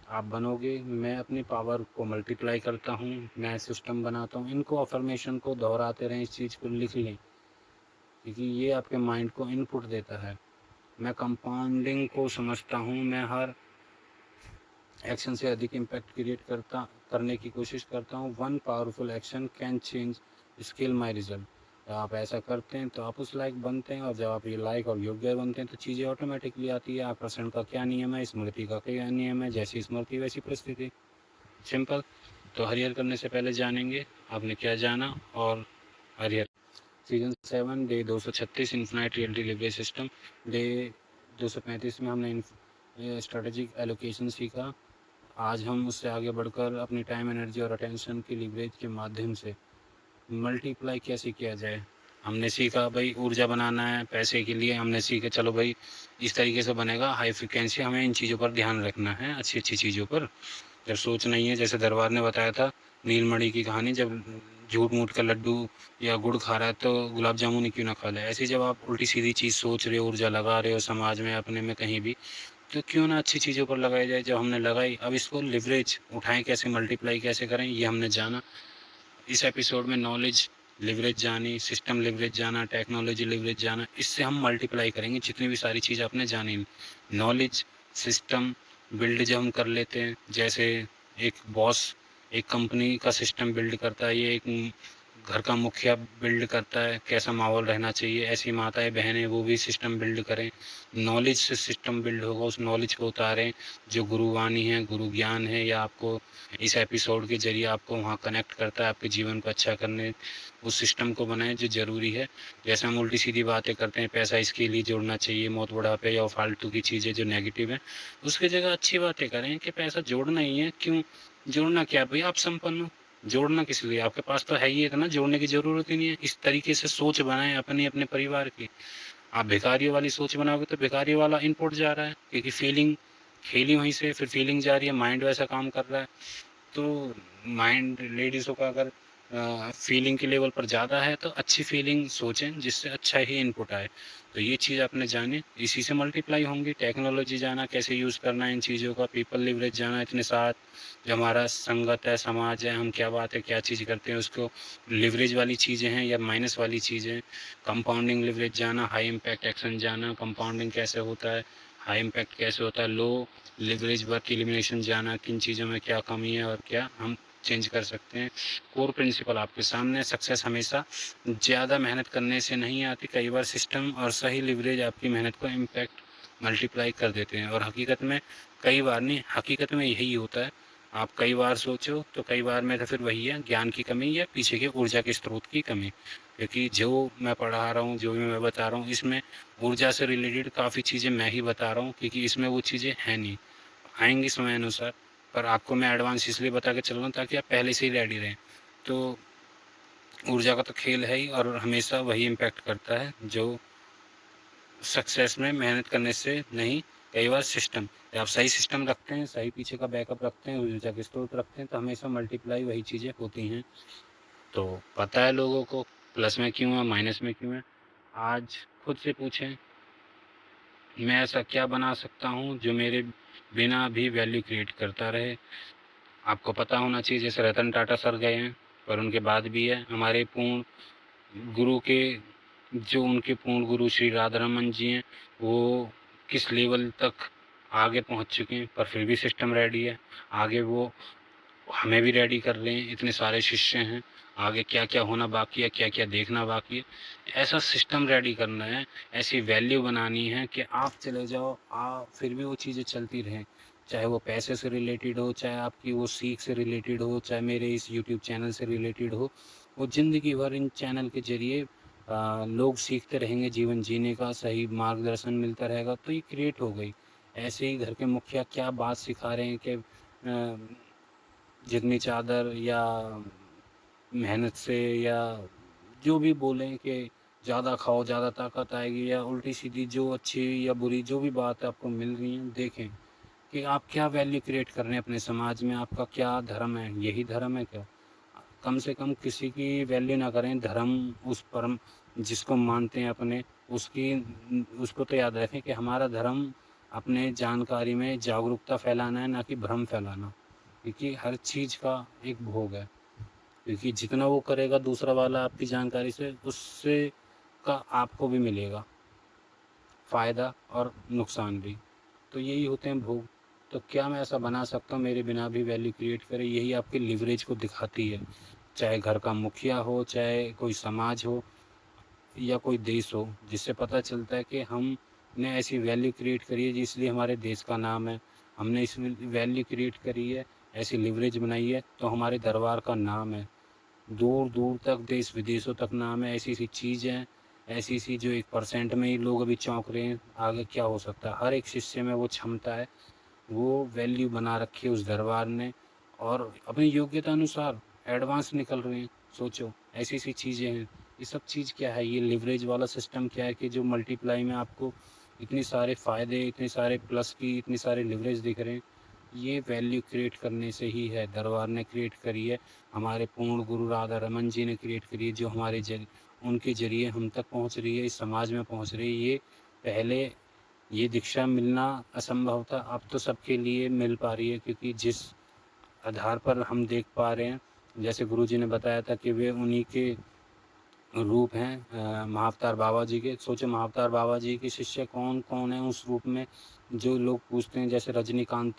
आप बनोगे। मैं अपनी पावर को मल्टीप्लाई करता हूँ, मैं सिस्टम बनाता हूँ। इनको अफर्मेशन को दोहराते रहें, इस चीज़ को लिख लें, क्योंकि ये आपके माइंड को इनपुट देता है। मैं कंपाउंडिंग को समझता हूँ, मैं हर एक्शन से अधिक इम्पैक्ट क्रिएट करने की कोशिश करता हूँ। One powerful action can change skill my result. जब आप ऐसा करते हैं तो आप उस लायक बनते हैं, और जब आप ये लायक और योग्य बनते हैं तो चीज़ें ऑटोमेटिकली आती है। आकर्षण का क्या नियम है, स्मृति का क्या नियम है, जैसी स्मृति वैसी परिस्थिति। सिंपल। तो हरियर करने से पहले जानेंगे आपने क्या जाना। और हरियर season 7 day 236 infinite real delivery system. Day 235 में हमने स्ट्रेटेजिक एलोकेशन सीखा। आज हम उससे आगे बढ़कर अपनी टाइम, एनर्जी और अटेंशन की लीवरेज के माध्यम से मल्टीप्लाई कैसे किया जाए। हमने सीखा भाई ऊर्जा बनाना है पैसे के लिए, हमने सीखा चलो भाई इस तरीके से बनेगा हाई फ्रिक्वेंसी। हमें इन चीज़ों पर ध्यान रखना है, अच्छी अच्छी चीज़ों पर। जब सोच नहीं है, जैसे दरबार ने बताया था नीलमणि की कहानी, जब झूठ मूठ का लड्डू या गुड़ खा रहा है तो गुलाब जामुन ही क्यों ना खा ले। ऐसे जब आप उल्टी सीधी चीज़ सोच रहे हो, ऊर्जा लगा रहे हो समाज में, अपने में, कहीं भी, तो क्यों ना अच्छी चीज़ों पर लगाई जाए। जब हमने लगाई, अब इसको लिवरेज उठाएं, कैसे मल्टीप्लाई कैसे करें, ये हमने जाना। इस एपिसोड में नॉलेज लिवरेज जानी, सिस्टम लिवरेज जाना, टेक्नोलॉजी लिवरेज जाना। इससे हम मल्टीप्लाई करेंगे जितनी भी सारी चीज़ आपने जानी। नॉलेज, सिस्टम बिल्ड जब हम कर लेते हैं, जैसे एक बॉस एक कंपनी का सिस्टम बिल्ड करता है, ये एक घर का मुखिया बिल्ड करता है कैसा माहौल रहना चाहिए, ऐसी माताएं बहनें वो भी सिस्टम बिल्ड करें। नॉलेज से सिस्टम बिल्ड होगा, उस नॉलेज को उतारें। जो गुरुवाणी है, गुरु ज्ञान है, या आपको इस एपिसोड के जरिए आपको वहाँ कनेक्ट करता है आपके जीवन को अच्छा करने, उस सिस्टम को बनाएं जो ज़रूरी है। जैसे हम उल्टी सीधी बातें करते हैं, पैसा इसके लिए जोड़ना चाहिए, मौत बुढ़ापे या फालतू की चीज़ें जो नेगेटिव है, उसकी जगह अच्छी बातें करें कि पैसा जोड़ना ही है। क्यों जोड़ना? क्या भाई आप संपन्न हो, जोड़ना किस लिए? आपके पास तो है ही इतना, जोड़ने की जरूरत ही नहीं है। इस तरीके से सोच बनाएं अपनी, अपने परिवार की। आप भिखारियों वाली सोच बनाओगे तो भिखारी वाला इनपुट जा रहा है, क्योंकि फीलिंग खेली वहीं से, फिर फीलिंग जा रही है, माइंड वैसा काम कर रहा है। तो माइंड लेडीज़ों का अगर फीलिंग के लेवल पर ज़्यादा है तो अच्छी फीलिंग सोचें जिससे अच्छा ही इनपुट आए। तो ये चीज़ आपने जानी, इसी से मल्टीप्लाई होंगी। टेक्नोलॉजी जाना, कैसे यूज़ करना है इन चीज़ों का, पीपल लिवरेज जाना, इतने साथ जो हमारा संगत है, समाज है, हम क्या बात है, क्या चीज़ करते हैं, उसको लिवरेज वाली चीज़ें हैं या माइनस वाली चीज़ें। कंपाउंडिंग लिवरेज जाना, हाई इम्पैक्ट एक्शन जाना, कंपाउंडिंग कैसे होता है, हाई इम्पैक्ट कैसे होता है, लो लिवरेज वर्क एलिमिनेशन जाना, किन चीज़ों में क्या कमी है और क्या हम चेंज कर सकते हैं। कोर प्रिंसिपल आपके सामने, सक्सेस हमेशा ज़्यादा मेहनत करने से नहीं आती, कई बार सिस्टम और सही लिवरेज आपकी मेहनत को इम्पैक्ट मल्टीप्लाई कर देते हैं। और हकीकत में कई बार नहीं, हकीकत में यही होता है। आप कई बार सोचो तो कई बार में तो फिर वही है, ज्ञान की कमी या पीछे के ऊर्जा के स्रोत की कमी। क्योंकि जो मैं पढ़ा रहा हूँ, जो भी मैं बता रहा हूँ, इसमें ऊर्जा से रिलेटेड काफ़ी चीज़ें मैं ही बता रहा हूँ, क्योंकि इसमें वो चीज़ें हैं नहीं, आएंगी समय अनुसार। पर आपको मैं एडवांस इसलिए बता के चल रहा हूँ ताकि आप पहले से ही रेडी रहें। तो ऊर्जा का तो खेल है ही, और हमेशा वही इम्पैक्ट करता है जो सक्सेस में मेहनत करने से नहीं, कई बार सिस्टम, आप सही सिस्टम रखते हैं, सही पीछे का बैकअप रखते हैं, ऊर्जा के स्रोत रखते हैं, तो हमेशा मल्टीप्लाई वही चीज़ें होती हैं। तो पता है लोगों को प्लस में क्यों है, माइनस में क्यों है। आज खुद से पूछें, मैं ऐसा क्या बना सकता हूँ जो मेरे बिना भी वैल्यू क्रिएट करता रहे। आपको पता होना चाहिए, जैसे रतन टाटा सर गए हैं पर उनके बाद भी है, हमारे पूर्ण गुरु के, जो उनके पूर्ण गुरु श्री राधा रमन जी हैं, वो किस लेवल तक आगे पहुंच चुके हैं, पर फिर भी सिस्टम रेडी है। आगे वो हमें भी रेडी कर रहे हैं, इतने सारे शिष्य हैं, आगे क्या क्या होना बाकी है, क्या क्या देखना बाकी है। ऐसा सिस्टम रेडी करना है, ऐसी वैल्यू बनानी है कि आप चले जाओ, फिर भी वो चीज़ें चलती रहें। चाहे वो पैसे से रिलेटेड हो, चाहे आपकी वो सीख से रिलेटेड हो, चाहे मेरे इस यूट्यूब चैनल से रिलेटेड हो, वो ज़िंदगी भर इन चैनल के ज़रिए लोग सीखते रहेंगे, जीवन जीने का सही मार्गदर्शन मिलता रहेगा, तो ये क्रिएट हो गई। ऐसे ही घर के मुखिया क्या बात सिखा रहे हैं कि जितनी चादर या मेहनत से, या जो भी बोलें कि ज़्यादा खाओ ज़्यादा ताकत आएगी, या उल्टी सीधी जो अच्छी या बुरी जो भी बात आपको मिल रही है, देखें कि आप क्या वैल्यू क्रिएट कर रहे हैं अपने समाज में, आपका क्या धर्म है, यही धर्म है क्या। कम से कम किसी की वैल्यू ना करें, धर्म उस परम जिसको मानते हैं अपने, उसकी उसको तो याद रखें कि हमारा धर्म अपने जानकारी में जागरूकता फैलाना है, ना कि भ्रम फैलाना। क्योंकि हर चीज़ का एक भोग है, क्योंकि जितना वो करेगा दूसरा वाला आपकी जानकारी से, उससे का आपको भी मिलेगा फ़ायदा और नुकसान भी। तो यही होते हैं भोग। तो क्या मैं ऐसा बना सकता हूँ मेरे बिना भी वैल्यू क्रिएट करे, यही आपके लिवरेज को दिखाती है। चाहे घर का मुखिया हो, चाहे कोई समाज हो, या कोई देश हो, जिससे पता चलता है कि हमने ऐसी वैल्यू क्रिएट करी है इसलिए हमारे देश का नाम है। हमने इस वैल्यू क्रिएट करी है, ऐसी लिवरेज बनाई है तो हमारे दरबार का नाम है, दूर दूर तक, देश विदेशों तक नाम है। ऐसी ऐसी चीज़ है, ऐसी ऐसी जो 1% में ही लोग अभी चौंक रहे हैं, आगे क्या हो सकता है। हर एक शिष्य में वो क्षमता है, वो वैल्यू बना रखी है उस दरबार ने, और अपनी योग्यता अनुसार एडवांस निकल रहे हैं। सोचो ऐसी ऐसी चीज़ें हैं। ये सब चीज़ क्या है, ये लिवरेज वाला सिस्टम क्या है कि जो मल्टीप्लाई में आपको इतने सारे फ़ायदे, इतने सारे प्लस की, इतने सारे लिवरेज दिख रहे हैं। ये वैल्यू क्रिएट करने से ही है, दरबार ने क्रिएट करी है, हमारे पूर्ण गुरु राधा रमन जी ने क्रिएट करी है, जो हमारे उनके जरिए हम तक पहुंच रही है, इस समाज में पहुंच रही है। ये पहले ये दीक्षा मिलना असंभव था, अब तो सबके लिए मिल पा रही है, क्योंकि जिस आधार पर हम देख पा रहे हैं, जैसे गुरुजी ने बताया था कि वे उन्हीं के रूप हैं, महाअवतार बाबा जी के। सोचो महाअवतार बाबा जी के शिष्य कौन कौन है उस रूप में, जो लोग पूछते हैं, जैसे रजनीकांत,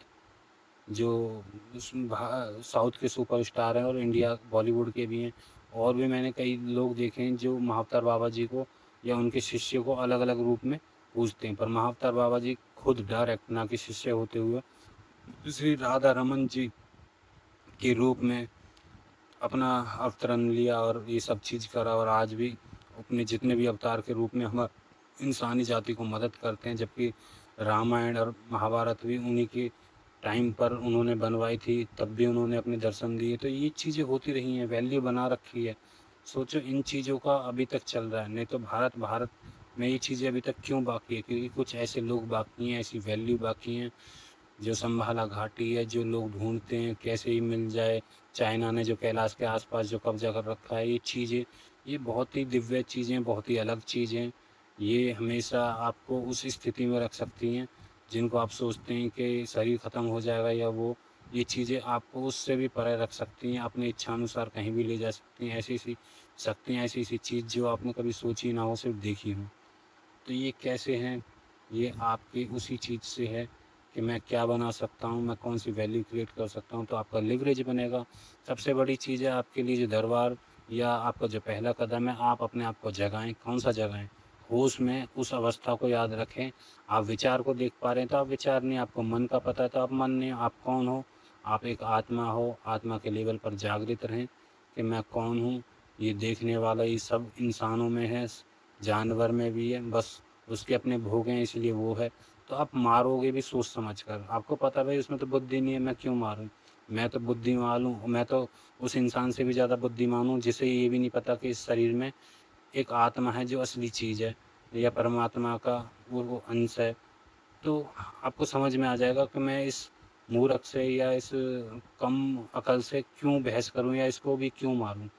जो साउथ के सुपरस्टार हैं और इंडिया बॉलीवुड के भी हैं। और भी मैंने कई लोग देखे हैं जो महाअवतार बाबा जी को या उनके शिष्य को अलग अलग रूप में पूजते हैं, पर महाअवतार बाबा जी खुद डायरेक्ट, ना कि शिष्य होते हुए, श्री राधा रमन जी के रूप में अपना अवतरण लिया और ये सब चीज़ करा, और आज भी अपने जितने भी अवतार के रूप में हम इंसानी जाति को मदद करते हैं। जबकि रामायण और महाभारत भी उन्हीं के टाइम पर उन्होंने बनवाई थी, तब भी उन्होंने अपने दर्शन दिए। तो ये चीज़ें होती रही हैं, वैल्यू बना रखी है। सोचो इन चीज़ों का अभी तक चल रहा है, नहीं तो भारत भारत में ये चीज़ें अभी तक क्यों बाकी है, क्योंकि कुछ ऐसे लोग बाकी हैं, ऐसी वैल्यू बाकी हैं जो संभाला घाटी है, जो लोग ढूंढते हैं कैसे ही मिल जाए, चाइना ने जो कैलाश के आसपास जो कब्जा कर रखा है, ये चीज़ें, ये बहुत ही दिव्य चीज़ें, बहुत ही अलग चीज़ें, ये हमेशा आपको उस स्थिति में रख सकती हैं जिनको आप सोचते हैं कि शरीर ख़त्म हो जाएगा या वो, ये चीज़ें आपको उससे भी परे रख सकती हैं, अपनी इच्छानुसार कहीं भी ले जा सकती हैं। ऐसी सी शक्तियाँ, ऐसी ऐसी चीज़ जो आपने कभी सोची ना हो, सिर्फ देखी हो। तो ये कैसे हैं? ये आपकी उसी चीज़ से है कि मैं क्या बना सकता हूँ, मैं कौन सी वैल्यू क्रिएट कर सकता हूँ, तो आपका लिवरेज बनेगा। सबसे बड़ी चीज़ है आपके लिए जो दरबार या आपका जो पहला कदम है, आप अपने आप को जगाएँ। कौन-सा जगाएँ? होश में उस अवस्था को याद रखें। आप विचार को देख पा रहे हैं, तो आप विचार नहीं, आपको मन का पता है, तो आप मन नहीं, आप कौन हो? आप एक आत्मा हो, आत्मा के लेवल पर जागृत रहें कि मैं कौन हूँ? ये देखने वाला ये सब इंसानों में है, जानवर में भी है, बस उसके अपने भोग हैं इसलिए वो है। तो आप मारोगे भी सोच समझ कर। आपको पता है भाई उसमें तो बुद्धि नहीं है, मैं क्यों मारूँ? मैं तो बुद्धिमान हूँ, मैं तो उस इंसान से भी ज़्यादा बुद्धिमान हूँ जिसे ये भी नहीं पता कि इस शरीर में एक आत्मा है जो असली चीज़ है या परमात्मा का वो अंश है। तो आपको समझ में आ जाएगा कि मैं इस मूर्ख से या इस कम अकल से क्यों बहस करूँ या इसको भी क्यों मारूँ?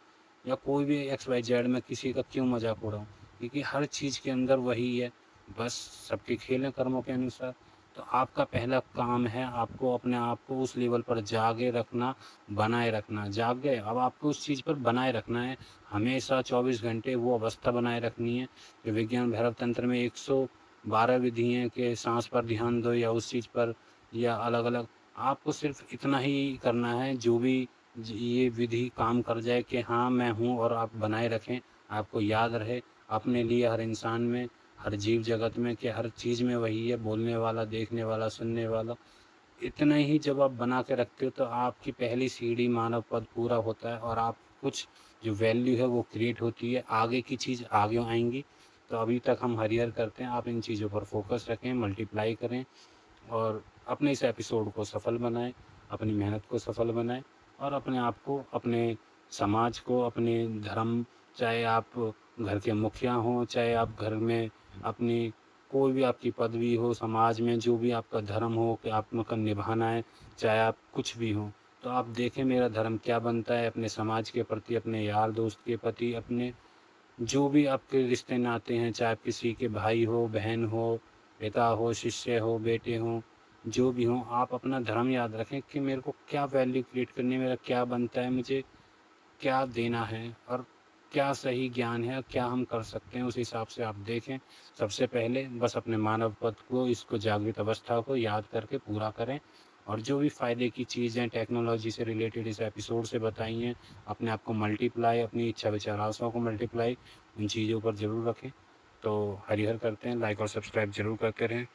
या कोई भी एक्स वाई जेड में किसी का क्यों मज़ाक उड़ाऊँ? क्योंकि हर चीज़ के अंदर वही है, बस सबके खेल हैं कर्मों के अनुसार। तो आपका पहला काम है आपको अपने आप को उस लेवल पर जागे रखना, बनाए रखना। जाग गए, अब आपको उस चीज़ पर बनाए रखना है, हमेशा 24 घंटे वो अवस्था बनाए रखनी है। जो विज्ञान भैरव तंत्र में 112 विधि हैं कि साँस पर ध्यान दो या उस चीज़ पर या अलग-अलग। आपको सिर्फ़ इतना ही करना है जो भी ये विधि काम कर जाए कि हाँ मैं हूँ और आप बनाए रखें, आपको याद रहे अपने लिए हर इंसान में, हर जीव जगत में कि हर चीज़ में वही है, बोलने वाला, देखने वाला, सुनने वाला। इतना ही जब आप बना के रखते हो तो आपकी पहली सीढ़ी मानव पद पूरा होता है और आप कुछ जो वैल्यू है वो क्रिएट होती है, आगे की चीज़ आगे आएंगी। तो अभी तक हम हरियर करते हैं, आप इन चीज़ों पर फोकस रखें, मल्टीप्लाई करें और अपने इस एपिसोड को सफल बनाएँ, अपनी मेहनत को सफल बनाएँ और अपने आप को, अपने समाज को, अपने धर्म, चाहे आप घर के मुखिया हों, चाहे आप घर में अपनी कोई भी आपकी पदवी हो, समाज में जो भी आपका धर्म हो कि आपको निभाना है, चाहे आप कुछ भी हों, तो आप देखें मेरा धर्म क्या बनता है अपने समाज के प्रति, अपने यार दोस्त के प्रति, अपने जो भी आपके रिश्ते नाते हैं, चाहे आप किसी के भाई हो, बहन हो, पिता हो, शिष्य हो, बेटे हों, जो भी हों, आप अपना धर्म याद रखें कि मेरे को क्या वैल्यू क्रिएट करनी है, मेरा क्या बनता है, मुझे क्या देना है और क्या सही ज्ञान है, क्या हम कर सकते हैं, उस हिसाब से आप देखें। सबसे पहले बस अपने मानव पद को, इसको जागृत अवस्था को याद करके पूरा करें और जो भी फ़ायदे की चीज़ें टेक्नोलॉजी से रिलेटेड इस एपिसोड से बताई हैं, अपने आप को मल्टीप्लाई, अपनी इच्छा विचार आशाओं को मल्टीप्लाई, उन चीज़ों पर ज़रूर रखें। तो हरिहर करते हैं, लाइक और सब्सक्राइब ज़रूर करते रहें।